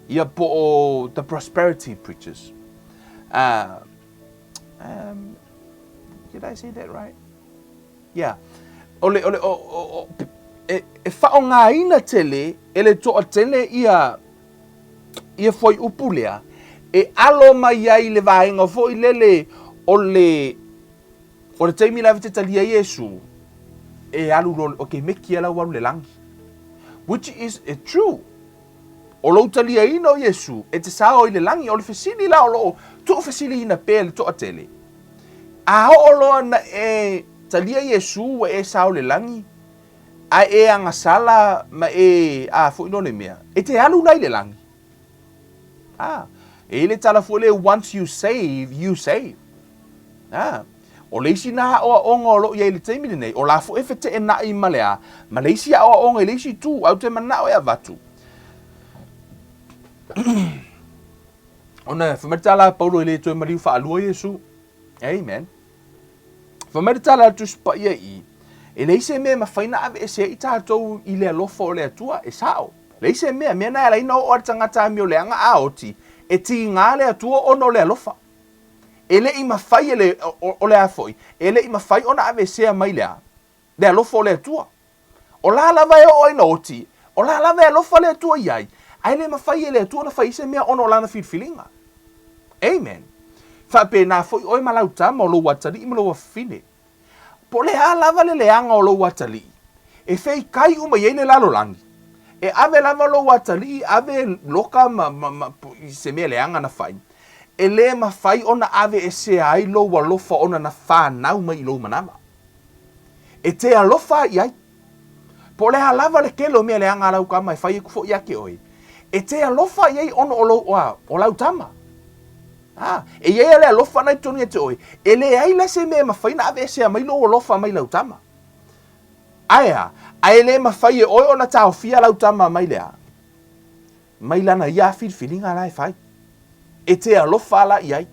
Ia po o the prosperity preachers. Did I say that right? Yeah. E whao ngā ina tele, ele toa tele ia foi upulea. E alo mai ai le vaenga foi lele o le taimi la vete talia Iesu. E alu o ke meki ala walu le langi. Which is true. O lo talia ina o Iesu, e te sao i le langi, o le fesili la o lo, to fesili ina pele to atele. A o lo na e talia Iesu e sao le langi. A e anga sala ma e foi no le mea. E te alu nai le langi. E le tala fuele once you save, you save. O leisi na o onga o lo ia le taimi nei, o la fu e fete e na i malea, ma leisi a o onga i leisi tu, au te mana o e avatu. Ona, whameritala Paulo i le toi mariu wha alua Iesu. Amen. Whameritala tu spa ia i, e leise mea ma whaina ave e se i tātou i le alofa o le atua, e sao. Leise mea na e laina o aritangata mi o le anga a oti, e ti ngā le atua ono le alofa. Ele i mawhai ele o le afoi. Ele i mawhai ona ave sea mai lea. Le alofa o le atua. O la lava e o ina oti. O la lava e alofa le atua iai. Ai le mawhai ele atua na whai se mea ono o lana whirwhilinga. Amen. Whape nā foi oi malau tama o lo watali i malo wafine. Po le a lava le leanga o lo watali. E fei kai uma iei le lalo langi. E ave lava lo watali, ave loka i se mea leanga na whai. E le mawhai ona ave e se ai lo alofa ona na whanau mai lo manama. E te alofa i ai. Po le halava le kelo mea le anga lau kama e whai e kufo i ake oi. E te alofa i ai ono o lau tama. E iei le alofa nai toni e te oi. E le ai la se mea mawhai na ave e se mai lo alofa mai lau tama. Aia, Ai le mawhai e oi ona tau fia lau tama mai lea. Mai lana ia whiwhiringa lai whai. E te alofa ala iai.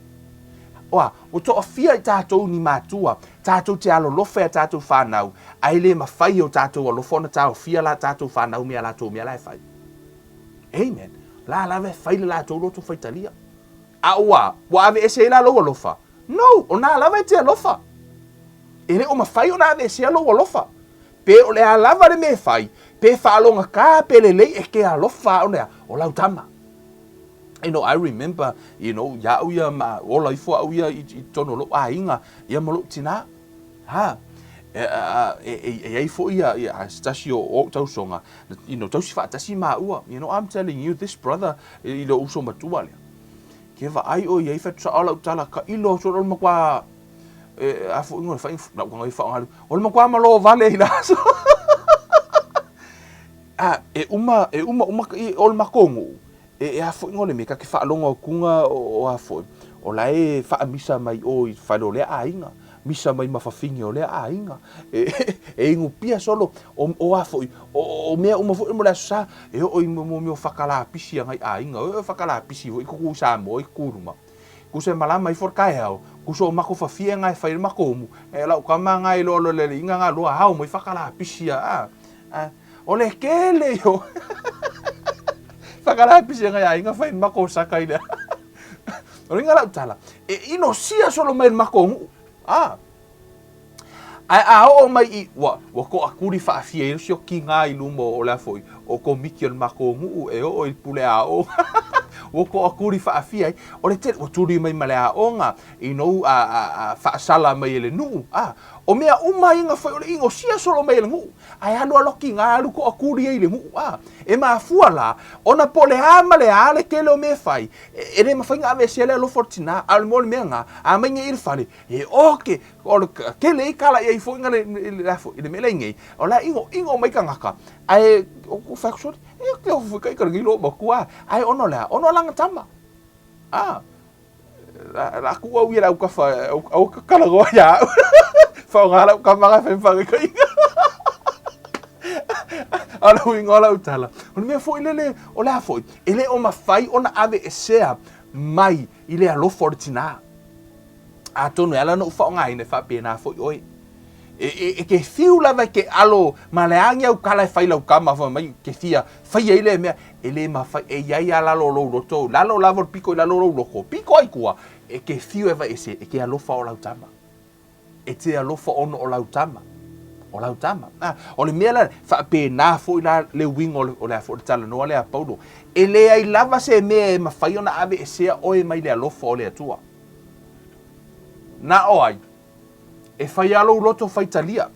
Oa, o toa fia i tātou ni mātua, tātou te alolofa e tātou whanau, ai le mawhai o tātou alofa ona tau fia la tātou whanau mea la tō mea lai whai. Amen. La lawe whaile la tō roto whaitalia. A oa, wa ave ese la lo alofa. No, o nā lawe te alofa. E le o mawhai o nā ave ese lo alofa. Pe o le a lava le me whai, pe whaalonga kā pe le lei e ke alofa o nea, o lau tama. You know, I remember, you know, ya uia ma ola ifo uia I tono lo ainga ia malo tina. Ha. E ifo ia stasi o tausonga. You know, tausi fa tasi ma ua. You know, I'm telling you this brother ilo uso matua le. Ke va ai o ia fa tra ala utala ka ilo so lo makwa a fo ngol fa na ko ngai fa ngalu. O makwa malo vale ila so. E uma I ol makongu. E a fo ngole me ka ke fa longa kunga o a fo o la e fa misa mai o fa lo le ainga misa mai ma fa fingi o le ainga e ngu pia solo o a fo o me uma fo mo la sa e o mo fa kala pisi ngai ainga o fa kala pisi o ku sa mo I kuruma ku se mala mai for kai hao ku so ma ko fa fia ngai fa ma ko mu e la ka ma ngai lo le inga nga lo ha mo fa kala pisi o le kele yo Whakarapi se ngai ainga whain mako sakai lea. O ringa lau tala. E ino sia solo mai mako ngu. Ai o mai I wa ko akuri whaafia I sio ki ngā I lumo o lea foi. O ko miki on mako ngu e o I pule a o. O ko akuri whaafia I. O le te o turi mai male a o ngā. I nou whaasala mai ele nuu. O mea uma inga whai o le ingo sia solo mai ele ngu. Ai anu aloki ngā alu ko akuri ele ngu. E maa fuala, ona po le ama le ale kele o me whai. E re mawhainga ame se le Alofa tina, ale mo le mea ngā, a mainga I le whare. E oke, o le kele I kala I fo inga le lafo, I le mele ingei. O la ingo mai ka ngaka. Ai, o whakusori, e ke o fuka I karangi lo makua. Ai ono lea, ono langa tama. La kua ui rau ka wha, au ka karagoa ia. Whao ngā rau ka mga whenwhangi ka inga. Ala hui ngola utala. Ona mea fo ilele o lea fo. Ele o mawhai ona ave esea mai ile Alofa ole tina. A tonu ala no whao ngai ne whape nā fo oi. E ke fiu lava ke alo maleangi au kala whai lau kama wha mai ke fia. Whai ele mea. Ele mawhai e iai a lalo lo roto. Lalo lavo piko I lalo lo loko. Piko ai kua. E ke fiu eva ese. E ke alofa o lau tama. E te alofa ono o lau tama. O lau tama. O le mea la whape nā fo I la le wing o le afo le tala noa le a paulo. E le ai lava se mea e mawhai ona ave e sea oe mai le alofa o le atua. Na o ai. E whai alo roto whaitalia.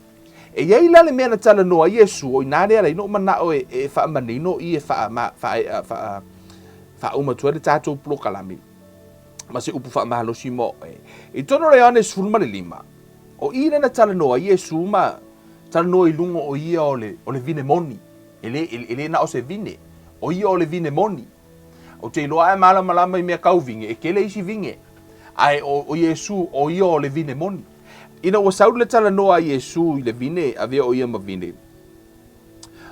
E iei la le mea na tala noa Iesu o inare ala ino mana o e wha manino I e wha umatua le tātou pulo kalami. Ma se upu wha mahalosi mo. I tono le ane sulma le 5. O ire na tala noa Iesu ma tala noa I lungo o ia o le vine moni. Ele na o se vine. O ia o le vine moni. O te iloa e malama I mea kau vinge. E kele isi vinge. Ai o Iesu o ia o le vine moni. Ina o sauru le tala noa Iesu I le vine a vea o ia ma vine.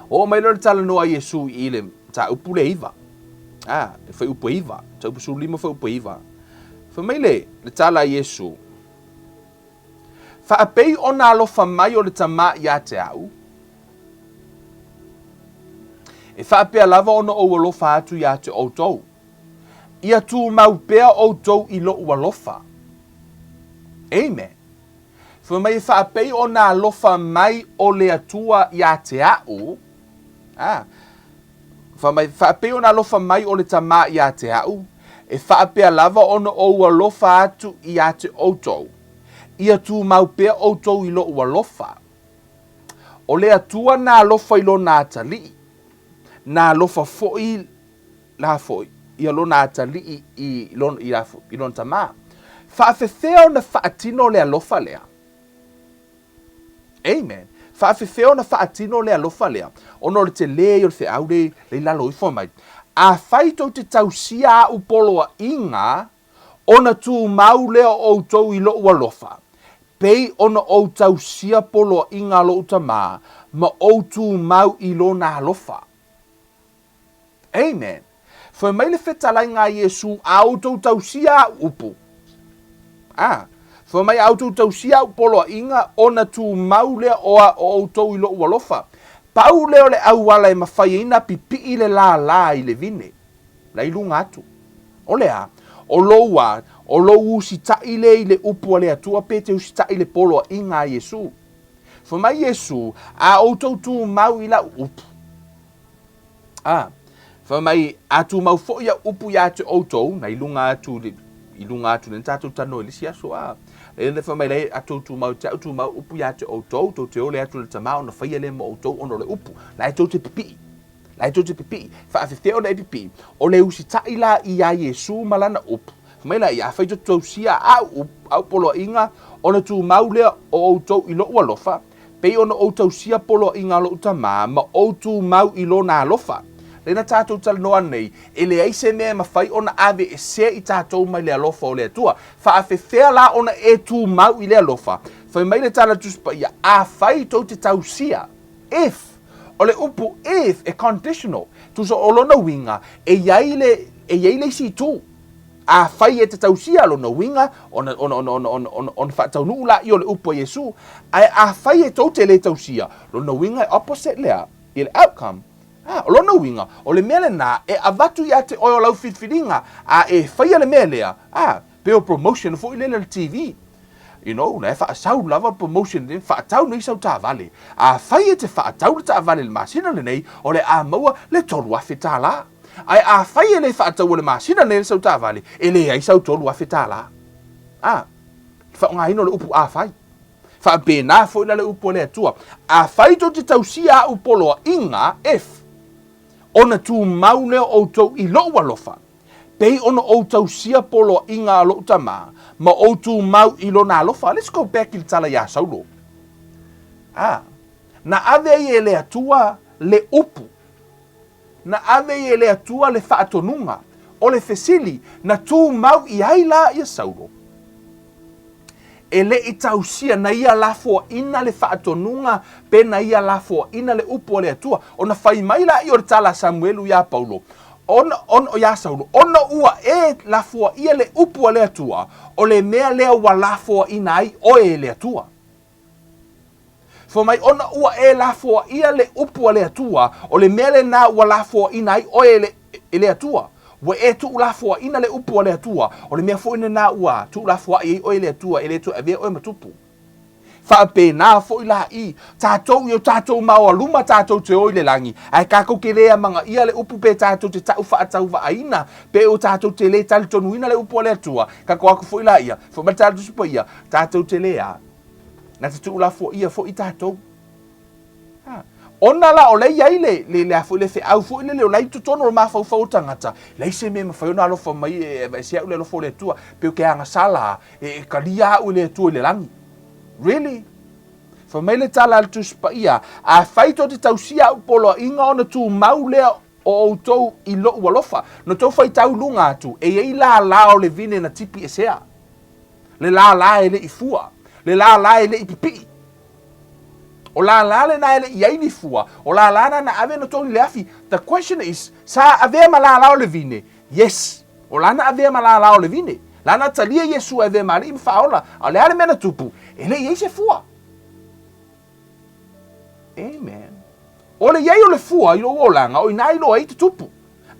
O mai le tala noa Iesu I le ta upu le iwa. E whai upu iwa. Ta upu su 5 whai upu iwa. Wha mai le tala Iesu. Whaapei o nā alofa mai o le tama ia te au. E whaapea lava o na o alofa atu ia te outou. Ia tū mau pea outou I lo alofa. Amen. Wha mai whaapei o nā alofa mai o le atua ia te au. Wha mai whaapei o nā alofa mai o le tama ia te au. E whaapea lava o na o alofa atu ia te outou. Ia tū mau pea outou I lo alofa. O le atua nā alofa I lo nā tali. Nā alofa foi la foi. Ia lo nā tali I lon tama. Whaafefeo na whaatino le alofa lea. Amen. Whaafefeo na whaatino le alofa lea. Ono le te le o le te aure le lalo I fo mai. A whaito te tausia a upoloa inga ona tū mau leo outou I lo alofa. pei ona o tausia polo inga lo utama ma o Tumau ile Alofa. Amen. Foi mai le fetalai ngā Iesu auto tausia upu. Foi mai auto tausia polo inga ona Tumau le o tau ile Alofa. Pau leo le au wala e mawhai ina pipi ile la ile vine. La ilunga atu. Olea, o loua si ta ile upu ale atua pete usi ta ile polo inga Iesu. Foi mai Iesu a outou Tumau ila upu. Foi mai a Tumau fo ia upu ya te outou na ilunga atu le tatou tano ile si aso ele foi mai le atu Tumau upu ya te outou to te ole atu le tamao na fai le mo outou ono le upu. La to te pipi. La to te pipi. Fa afete o le pipi. O le usi ta ila ia Iesu malana upu. Foi mai la ia fai to tausia au polo inga ona Tumau le o outou ile Alofa. Pei ona o tausia polo inga lo utama ma o Tumau ile Alofa. Lena tātou talanoa nei, ele aise mea mawhai ona ave e se i tātou mai le Alofa ole atua. Whaafewhea la ona e Tumau ile Alofa. Whai mai le tāna tuspa ia a whai tau te tausia. If, ole upu, if, e conditional. Tuso o lona winga, e iaile si tū. A whai e te tausia lona winga, on whaatau nuu la i ole upu Iesu. A whai e tau te le tausia, lona winga e opposite lea, i le outcome. O lona winga, o le mele na, e avatu ia te oio lau whitwhiringa, e whaia le mele peo promotion fo i le TV. You know, na e whaasau lava promotion, whaatau nei sau tā vale. A whaia te whaatau le tā vale le masina le nei, o le a maua le tolu awhi tā la. Ai a whaia le whaatau le masina nei le sau tā vale, e le ai sau tolu awhi tā la. Whaonga hino le upu a whai. Whaapena fo i le upu le atua. A whai to te tausia a upoloa inga, ona Tumau leo outou ile Alofa. Pei ona outou sia polo inga lo utama. Ma o Tumau ile Alofa. Let's go back il tala ya saulo. Na ave ye le atua le upu. Na ave ye le atua le whaatonunga. O le fesili na Tumau i aila ia saulo. E le i tausia na ia lafo ina le whaatonunga pe na ia lafo ina le upu o le atua. Ona whai maila i o tala Samuelu ia Paulo. O ia Saulo. Ona ua e lafo ia le upu o le atua. O le mea lea wa lafo ina ai o e le atua. Fo mai ona ua e lafo ia le upu o le atua. O le mea le na wa lafo ina ai o e le atua. Wa e tu lafo ina le upu o le atua. O le mea fo ina na ua tu lafo i o e le atua. E le tu ave o e matupu. Whaapena fo i la i. Tātou i o tātou maua luma tātou te o i le langi. Ai kako ke lea manga ia le upu pe tātou te tau whaatau wa aina. Pe o tātou te le tali tonu ina le upu o le atua. Kako ako fo i la ia. Fo ma tātou supa ia. Tātou te lea. Na te tu lafo ia fo i tātou. Ona la o le iai le afo le fe au fo le o lai tutono o mafau fau tangata. Lai se me mawhai ona alofa mai e se au le alofa o le atua. Pe o ke anga sala e kalia au le atua le langi. Really? Fa mai le tala al tuspa ia. A whaito te tausia au polo inga ona Tumau lea o outou ile Alofa. No tau whai tau lunga atu. E ei la o le vine na tipi e sea. Le la e le i fua. Le la e le i pipi. O la le na ele iai ni fua. O la na ave no toni le afi. The question is, sa ave ma la o le vine? Yes. O la na ave ma la o le vine. La na talia Iesu ave ma li mfaola. O le ale mena tupu. Ele iai se fua. Amen. O le iai o le fua i lo olanga o ina ilo ai te tupu.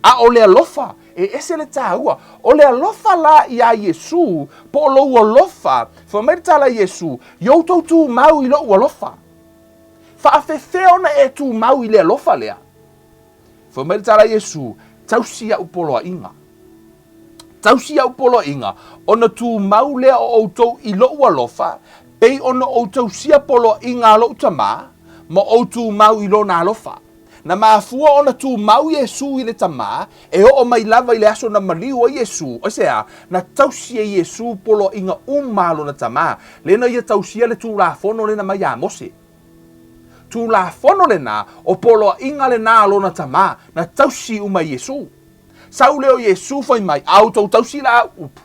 A o le Alofa. E ese le tāua. O le Alofa la ia Iesu. Po lo Alofa. Fa mai tala Iesu. Youtou Tumau ile Alofa. Whaafewhea ona e Tumau ile Alofa lea. Fa mai tala Iesu. Tausia upoloa inga. Tausia upoloa inga. Ona Tumau lea o outou ile Alofa. Pei ona o tausia poloa inga lo utama. Ma o Tumau ile Alofa. Na maafua ona Tumau Iesu ile tama. E o mai lava ile aso na maliu o Iesu. O sea, na tausia Iesu poloa inga umalo na tama. Lena ia tausia le tulafono lena mai amose. Tu la fono le na o polo inga le na alona tama na tausi uma Iesu. Sau leo Iesu fai mai auto tausi la upu.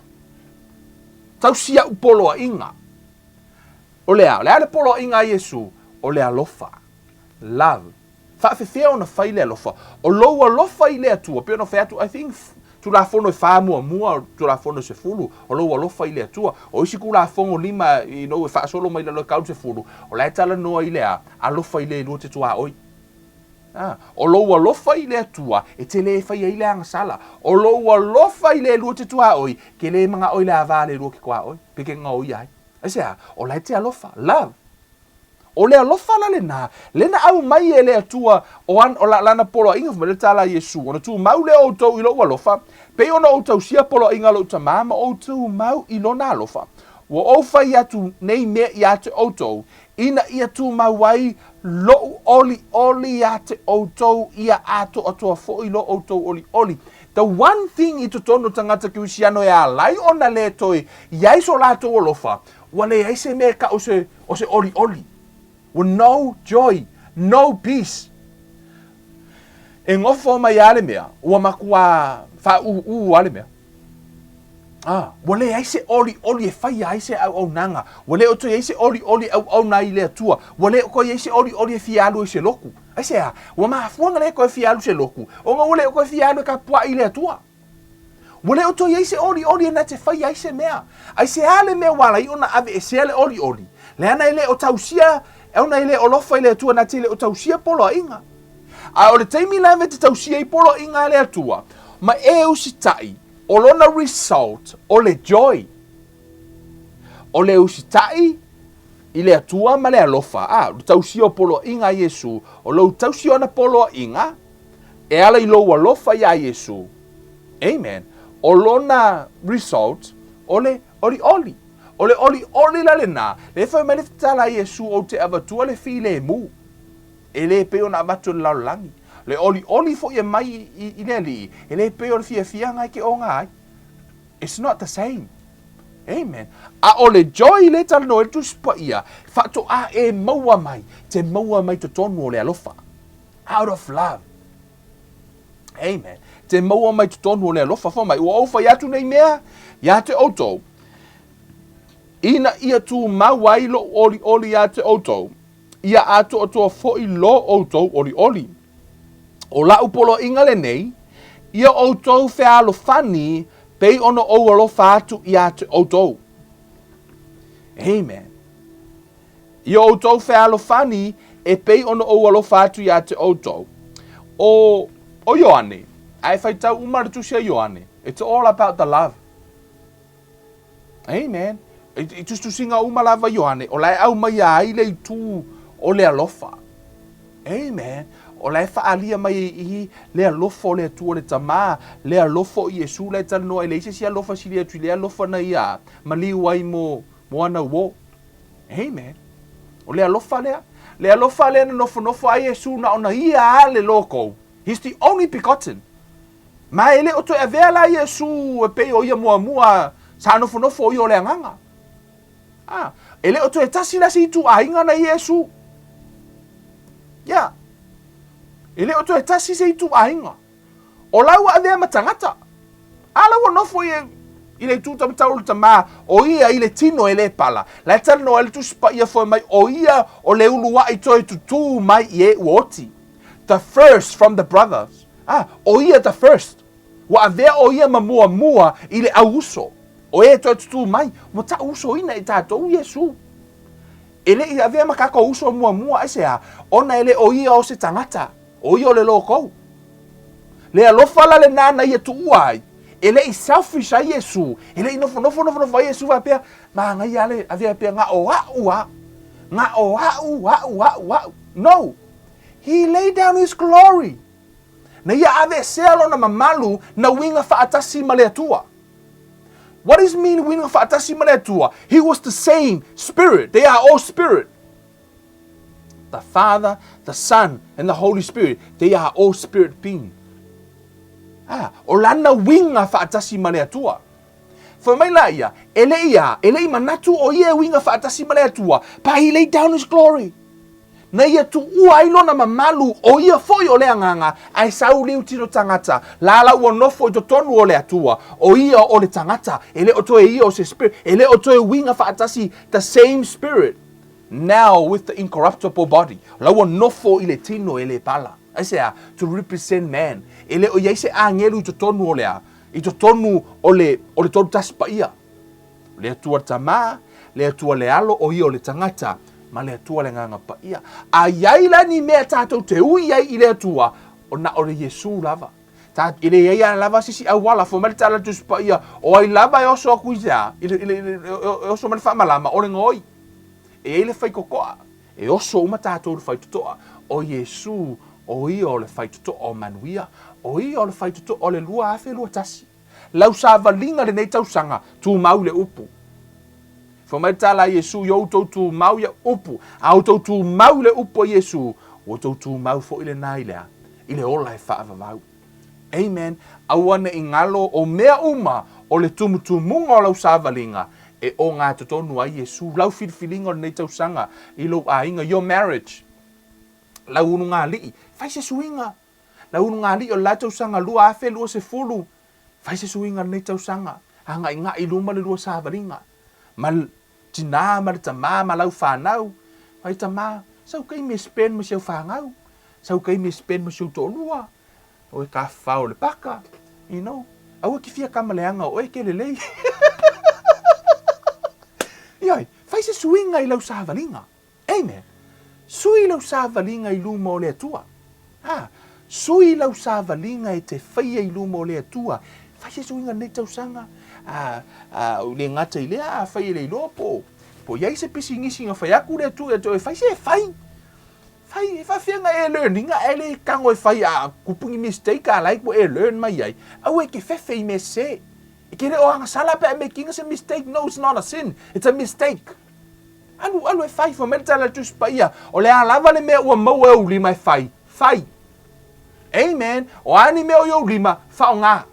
Tausi a upolo inga. O le polo inga Iesu, o le alofa. Love. Whaafewhea ona whai le alofa. O lou alofa i le atua. Pea no whai atu, I think, tu la fono e whaamua mua, tu la fono se fulu. O lou alofa i le atua. O isi ku la fongo lima, e whaasolo mai le kau se fulu. O la tala noa i le alofa i le lua te tua oi. O lou alofa i le atua, e te le whai i le angasala. O lou alofa i le lua te tua oi, ke le mga oi le ava le lua ki kua oi. Peke ngā oi ai. Aisea, o la te alofa, love. O le alofa la lena au mai e le atua o lana polo inga fuma le tala Iesu. Ona tu mau le outou i lo alofa, pe ona outou sia polo inga lo tamama, outou mau i lo na alofa. Wa ofa i atu nei mea i ate outou, ina i atu mawai lo oli i ate outou ia ato atoa fo i lo outou oli. The one thing i totono tangata ki usiano e a lai ona le toi, iai so lato alofa, wale aise mea ka o se oli. With no joy, no peace. E ngofo mai ale mea, ua makua wha ale mea. Wale aise oli e whai aise au nanga. Wale oto aise oli au nai le atua. Wale ko aise oli e fialu se loku. Aise ua maafuanga le ko e fialu se loku. Onga wale ko e fialu ka pua i le atua. Wale oto aise oli e na te whai aise mea. Aise ale mea wala i ona ave e sele oli. Le ana ile o tausia ona ile olofa ile atua na tele o tausia polo inga. A o le taimi lave te tausia i polo inga le atua. Ma e usitai, o lona result, o le joy. O le usitai, i le atua ma le alofa. O tausia o polo inga Iesu. O lo tausia ona polo inga. E ala i lo alofa ia Iesu. Amen. O lona result, o le oli. O le oli la le nā, le whai mai le tala Iesu o te awatua le fi le mu. E le peo na avatu le laulangi. Le oli fo ia mai i le li. E le peo le fia ngai ke o ngai. It's not the same. Amen. A o le joy le tala no e tu spa ia. Fato e maua mai. Te maua mai to tonu o le alofa. Out of love. Amen. Te maua mai to tonu o le alofa fo mai. Ua ofa iatu nei mea. Ia te outou. Ina ia tu mawai lo oli a te outou. Ia ato atoa foi lo outou oli. O la upolo inga le nei, ia outou fe alofani pei ono o alofa atu ia te outou. Amen. Ia outou fe alofani e pei ono o alofa atu ia te outou. O Ioane, ai fai tau umaratu sia Ioane. It's all about the love. Amen. I tustu singa umalava Ioane, o lai au mai ai le tu o le alofa. Amen. O lai whaalia mai i le alofa o le tu o le tama, le alofa o Iesu, le tano e leise si alofa si le atu, le alofa na ia, mali wai mo ana wo. Amen. O le alofa lea na nofo a Iesu na ona ia a le loko. He's the only begotten. Ma ele o to e vea la Iesu e pei o ia mua sa nofo o ia o le anganga. Ele o to e tasi la si tu a inga na Iesu. Ya. Ele o to e tasi se tu a inga. O lau a vea matangata. Ala wa nofo i le tu tamatau le tama o ia i le tino e le pala. La tala no ele tu spa ia foi mai o ia o le ulua i toi tu mai i e uoti. The first from the brothers. O ia the first. Wa a vea o ia mua i le auso. O e toi tu mai, mo ta uso ina i tātou Iesu. Ele i avea makako uso mua aisea, ona ele o ia o se tangata, o ia o le loko. Le alofa la le nana ia tu uai, ele i selfish a Iesu, ele i nofo a Iesu va pea, ma ngai ale avea pea nga o hau. No, he laid down his glory. Na ia ave sealo na mamalu na winga faatasi ma le atua. What does it mean winga faatasi ma le atua? He was the same spirit. They are all spirit. The Father, the Son, and the Holy Spirit. They are all spirit beings. O lana winga faatasi ma le atua. For mai la ia, ele manatu o ia winga faatasi ma le atua. Pa he laid down his glory. Na ia tu ua ilona mamalu o ia foi o le anganga ai sau liu tino tangata lala ua nofo i totonu o le atua o ia o le tangata ele o toe ia o se spirit ele o toe winga faatasi the same spirit now with the incorruptible body. Lau nofo ile tino ele pala. I say to represent man. Ele o yai se angelu I to tonu olea. I to tonu ole tonu taspa ia. Le atua tama, le atua le alo o ia o le tangata. Ma le atua le nganga pa ia. A iai la ni mea tātou te ui iai I le atua. O na o le Iesu lava. Ta ile ia lava sisi awala fo mal tala tu spa ia. O ai lava e oso akuizea. Ile oso mal fa malama o le ngoi. E ele fai kokoa. E oso uma tātou le fai tutoa. O Iesu o ia o le fai tutoa o manuia. O ia o le fai tutoa o le lua afe lua tasi. Lau sa valinga le nei tausanga tumau le upu. Fo mai tala Iesu yo tu mau ya upu. Au tu mau le upu Iesu. O tu mau fo ile nailea. Ile ola e whaavavau. Amen. Awane ingalo o mea uma o le tumutumunga o lau savalinga. E o ngā totonu a Iesu. Lau whiriwhiringa o nei tausanga. I lau ainga your marriage. Lau unu ngā lii. Fai se suinga. Lau unu ngā lii o la tausanga lua afe lua se fulu. Fai se suinga nei tausanga. Hanga inga I luma le lua savalinga. Mal tina ma le tama ma lau whanau. Fai tama. Sau kai me spend ma siau whangau. Sau kai me spend ma siau tolua. O e ka whao le paka. You know. Au ki fia kamaleanga o e ke le lei. Ioi. Fai se suinga I lau savalinga. Amen. Sui lau savalinga I luma o le atua. Sui lau savalinga e te whaia I luma o le atua. Fai se suinga nei tausanga. Le ngata I lea, whai le ilopo. Po iai se pisi ngisinga whai aku le atua. E fai se whai. Fai whianga e learninga. E le kango e whai kupungi mistake a like mo e learn mai ai. Au e ke whewhe I me se. E ke re o hanga sala pe making a mistake. No, it's not a sin. It's a mistake. Alu e whai fo mele tala tu spaia. O le alava le mea ua mau e ulima e whai. Whai. Amen. O ani mea o i ulima, whao ngā.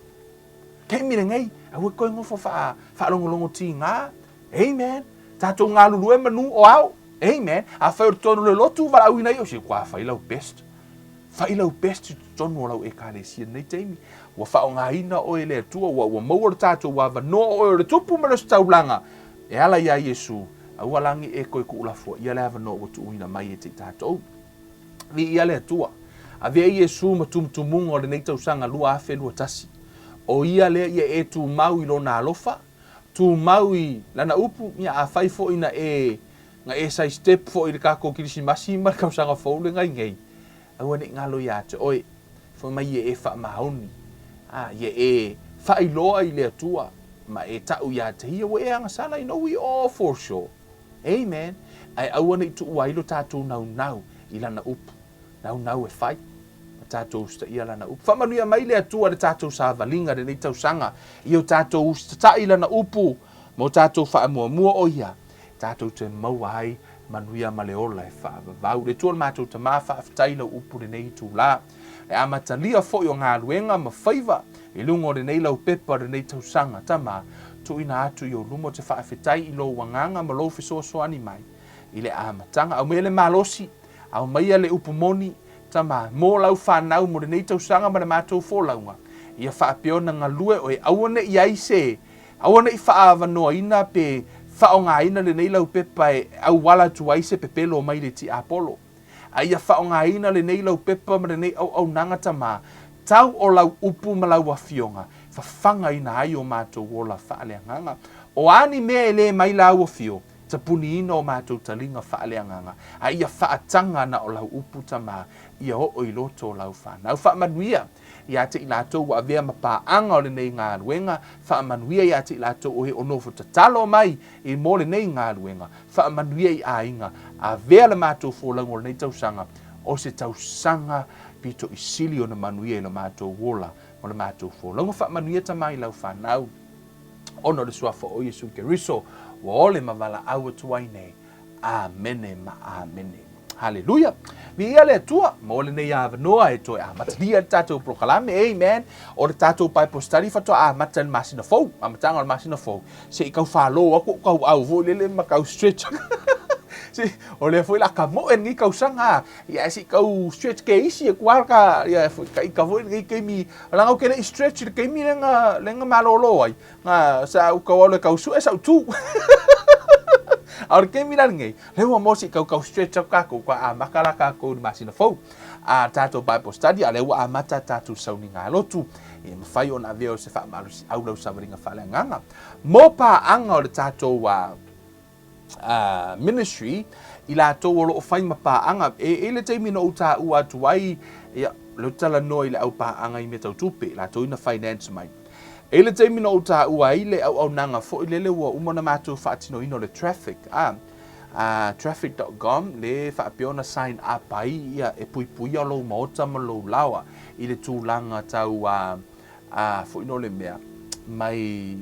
Kei mire ngai, au e koe ngofo whaalongolongo ti ngā. Amen. Tātou ngā lulu e manu o au. Amen. A whai o tonu le lotu wala au inai o si kua whai lau best. Whai lau best tonu o lau e kāle sia nei teimi. Ua whao ngā ina o e le atua, ua mau o tātou wa wano o e le tupu mara staulanga. E ala ia Iesu. Au alangi e koe ku ulafua. Ia le avano o tu uina mai e te tātou. Vi ia le atua. A vea Iesu ma tumutumunga o le nei tausanga lua afe lua tasi. O ia le ia e tumau I lona alofa. Tumau I lana upu. Ia a whai fo ina e nga e sai step fo I le kako kirisimasi ma kausanga faule ngai ngai. Au ane ngalo ia te oi. Fo mai e wha mahaoni. Ia e whai loa I le atua. Ma e tau ia te hia wa e anga sala. I know we all for sure. Amen. Ai au ane I tu uailo tātou nau I lana upu. Nau e whai. Tātou usta ia lana upu. Whamanuia mai le atua le tātou sa valinga le nei tausanga. I o tātou usta ta I lana upu. Mo tātou whaamua o ia. Tātou te maua ai manuia ma le ola e whaavavau. Le tuan mātou ta maa whaaftaila upu le nei tū la. E amatalia fo I o ngā luenga ma whaiva. I lungo le nei lau pepa le nei tausanga. Tama tu ina atu I o lumo te whaafetai I lo wanganga ma lo fisoasoani mai. I le amatanga. Au mele malosi. Au maia le upu moni. Tama, mō lau whanau mo le nei tausanga ma le mātou fōlaunga. Ia whaapeona ngā lue o e awane I aise. Awane I whaavanoa ina pe whaonga ina le nei lau pepa e au wala tu aise pe pelo mai le ti Apollo. A ia whaonga ina le nei lau pepa ma le nei au nanga tama. Tau o lau upu ma lau wafionga. Whawhanga ina ai o mātou wola whaaleanganga. O ani mea e le mai lau wafio. Ta puni ina o mātou talinga whaaleanganga. A ia whaatanga na o lau upu tama. Ia o I loto o lau whanau. Whaamanuia. Ia te I lato wa avea mapaanga o le nei ngā ruenga. Whaamanuia ia te I lato o he onofo tatalo mai. I mo le nei ngā ruenga. Whaamanuia I ainga. A vea le mātou fōlang o le nei tausanga. O se tausanga pito I sili o na manuia I le mātou wola. O le mātou fōlang. Whaamanuia tamai lau whanau. Ono le suafa o Iesu Keriso. Wa ole mavala au tuai nei. Amene ma amene. Hallelujah. Vi ia le atua. Ma ole nei avanoa e toi amatalia tātou prokalame. Amen. O le tātou Bible study whatoa amata le masina fau. Amatanga le masina fau. Se I kau whalo ako kau au vo lele ma kau stretch. Si o le foi la kamo en ngi kau sanga. Ia si kau stretch ke isi e kuarka. Ia foi kai kau ngi ke mi. Langa o kene stretch ke mi lenga malolo ai. Nga sa u kau le kau su e sa tu. Au ke mira ngai. Le wa mo si kau stretch up ka ko a makala ka ko masina fo. A tato Bible study ale wa amata tato sowing lotu. E mafai ona veo se fa malu au lau savaringa fale nganga. Mo pa anga o le tato wa ministry ila to o fai mapa anga e le te mino uta ua tuai ya lo tala no ile au pa anga I me tau tupe la to ina finance mai e le te mino uta ua ile au nanga fo ile le ua umona matu fatino ino le traffic traffic.com le fa piona sign up ai ia e pui pui lo mota mo lo lawa ile tūlanga tau fo ino le mea mai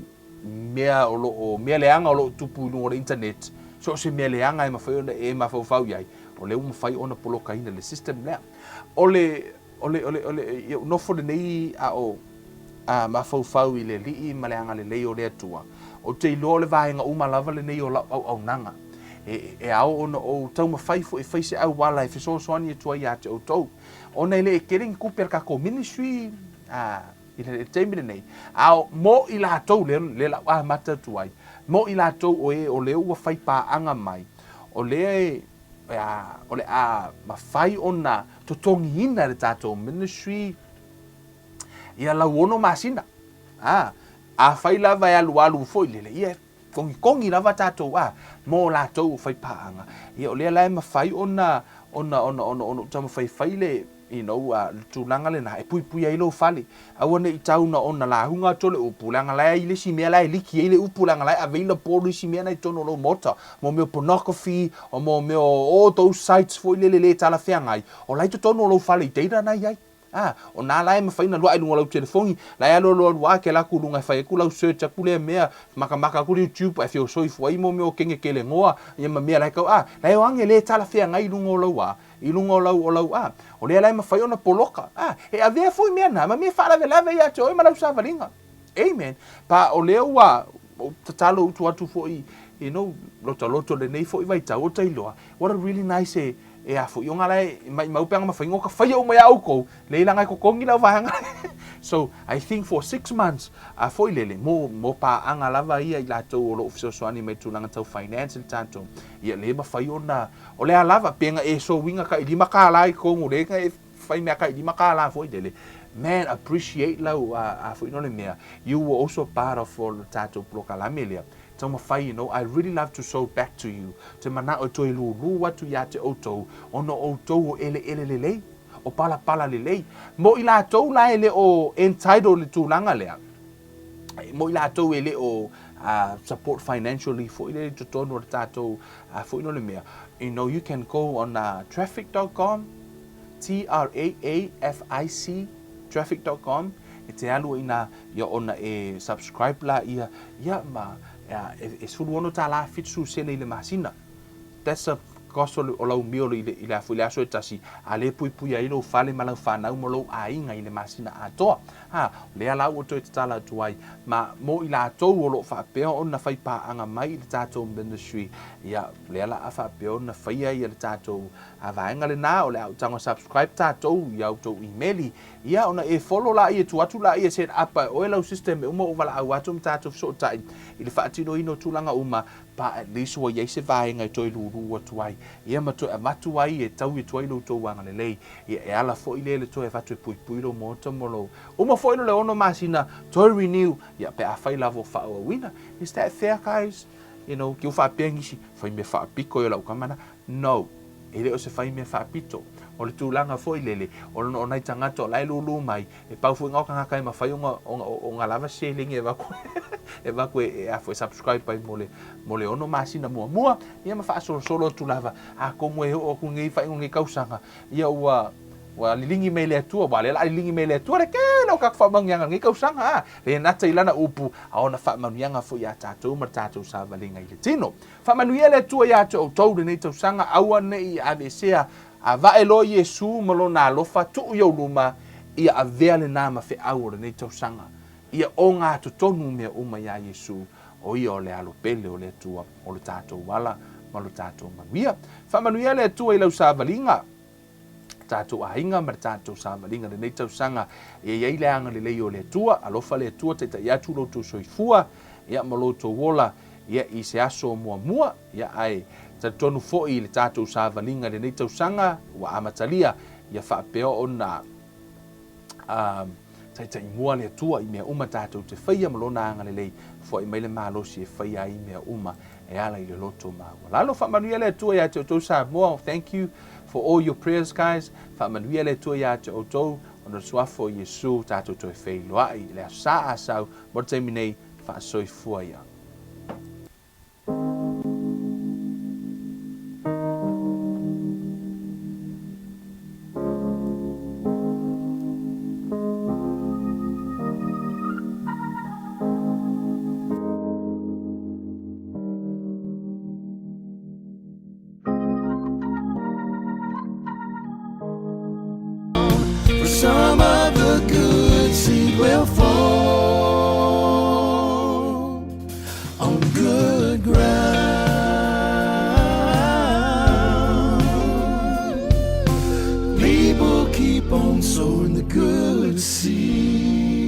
mea o mea leanga o lo tupu no internet so se mea leanga e mawhai ona e mawhau iai o le mawhai ona poloka ina le system lea ole nofo le nei mawhau I le lii ma leanga le lei o le atua o te ilo le vahenga umalava le nei o au nanga e ao ona o tau mawhai fo e whaise au wala e fiso soani e tua ia te o tau ona ile e kering kuper kako ministry ile teimile nei ao mo I la tau le la mata tuai mo I la tau o le ua fai pa anga mai o le mawhai ona totongi ina le tatou ministry ia la wono masina a fai lava e alu foi le ia kongi lava tatou mo la tau fai pa anga ia o le la mawhai ona tama fai le tūlanga le na e pui ai lo fale awana I tauna ona la hunga tole upulanga la ile si mea la liki ile upulanga la aveila polo si mea na tono lo mota mo me pornography o mo me o those sites fo ile tala feangai o lai tono lo fale teira na ai o na la me faina lo ai lunga lo telefoni la lo wa ke la kulunga fai ku la search ku le mea maka ku YouTube e fio soi fo ai mo me o kenge kele ngoa ia ma mea la ka la o ange le tala feangai lunga lo wa I lunga o lau o lea lai mawhai ona poloka e a vea fui mea na ma mea whaara ve lave ia te oi malau sa valinga amen pa o lea ua o tatalo utu atu fo I loto le nei fo I vai tau o tailoa what a really nice e a fo I onga lai maupeanga mawhai ngoka whai au mai au kou le ilangai ko kongi lau vahanga so I think for 6 months a fo I lele mo pa anga lava ia I lato o lo ofiso soani mai tūlanga tau finance tato ia le mawhai ona o lea lava penga e sowing ka I lima ka lai ko mo le ka e whai mea ka I lima ka la fo I lele man appreciate lau fo I le mea you were also part of all tato bloka la melia tau mawhai I really love to sow back to you te mana o toi lulu watu ia te outou ono outou o ele lei o pala lei mo I la tou la ele o entitled le tūlanga lea mo I la tou ele o support financially for ile totono tato for le mea you can go on traffic.com TRAAFIC traffic.com e te alu ina ia ona e subscribe la ia ma e sulu ono ta la fitsu sele ile masina that's a koso o lau mio ile afu ile aso tasi ale pui ai lo fale malau fanau mo lo ainga ile masina atoa le ala o to tala tuai ma mo ila to o lo fa pe ona fai pa anga mai le tato ministry ia le ala afa pe ona fai ai le tato avaenga le na o le au tango subscribe tato ia to emaili ia ona e follow la ia tu atu la ia set up o lau system uma o vala au atu tato so tai ile fa tino ino tulanga uma pa at least wo ye se vaenga to lulu o tuai ia matu ai e tau I tuai lo to wanga le lei ia e ala fo ile le to e fatu pui lo moto molo uma fo le ono masina to renew ia pe a fai lavo fa o wina is that fair guys ki u fa pengisi fai me fa piko yo la kamana no ele o se fai me fa pito o le tūlanga fo ilele o nai tangato lai lulu mai e pau fu ngaka kai ma fai o ngalava sharing e vaku e a fo subscribe pai mole ono masina mua ia ma fa solo tūlava a komo e o ku ngi fai ngi kausanga ia wa lilingi mele atua wale la lilingi mele atua le ke lo ka fa mangyanga ngi kausanga le na tailana upu a ona fa mangyanga fo ya tatou ma tatou sa valinga ile tino fa manuele atua ya to le nei tausanga aua nei abesea a va elo Iesu malo na alofa tu yo luma ia a vele na ma fe aura nei tausanga ia o ngā tonu mea uma ya Iesu o ia o le alopele o le atua o le tatou wala ma le tatou manuia fa manuele atua I lau sa valinga tatou ainga ma tatou sa valinga le nei tausanga ia le anga le lei o le atua alofa le atua te ta ia tu lo tu soifua ia malo to wola ia i se aso mua ia ai tonu fo'i le tātou sāvalinga le nei tausanga ua amatalia ia whaapeo o na tai mua le atua i mea uma tātou te whaia malona anga le lei fo'i mai le mālosi e whaia i mea uma e ala i le loto māua. Lalo whaamanuia le atua ia te outou Samoa. Thank you for all your prayers, guys. Whaamanuia le atua ia te outou ona suafo i Iesu tātou toi whailoai le asa asau mo te minei whaasoifua ia. Some of the good seed will fall on good ground. People keep on sowing the good seed.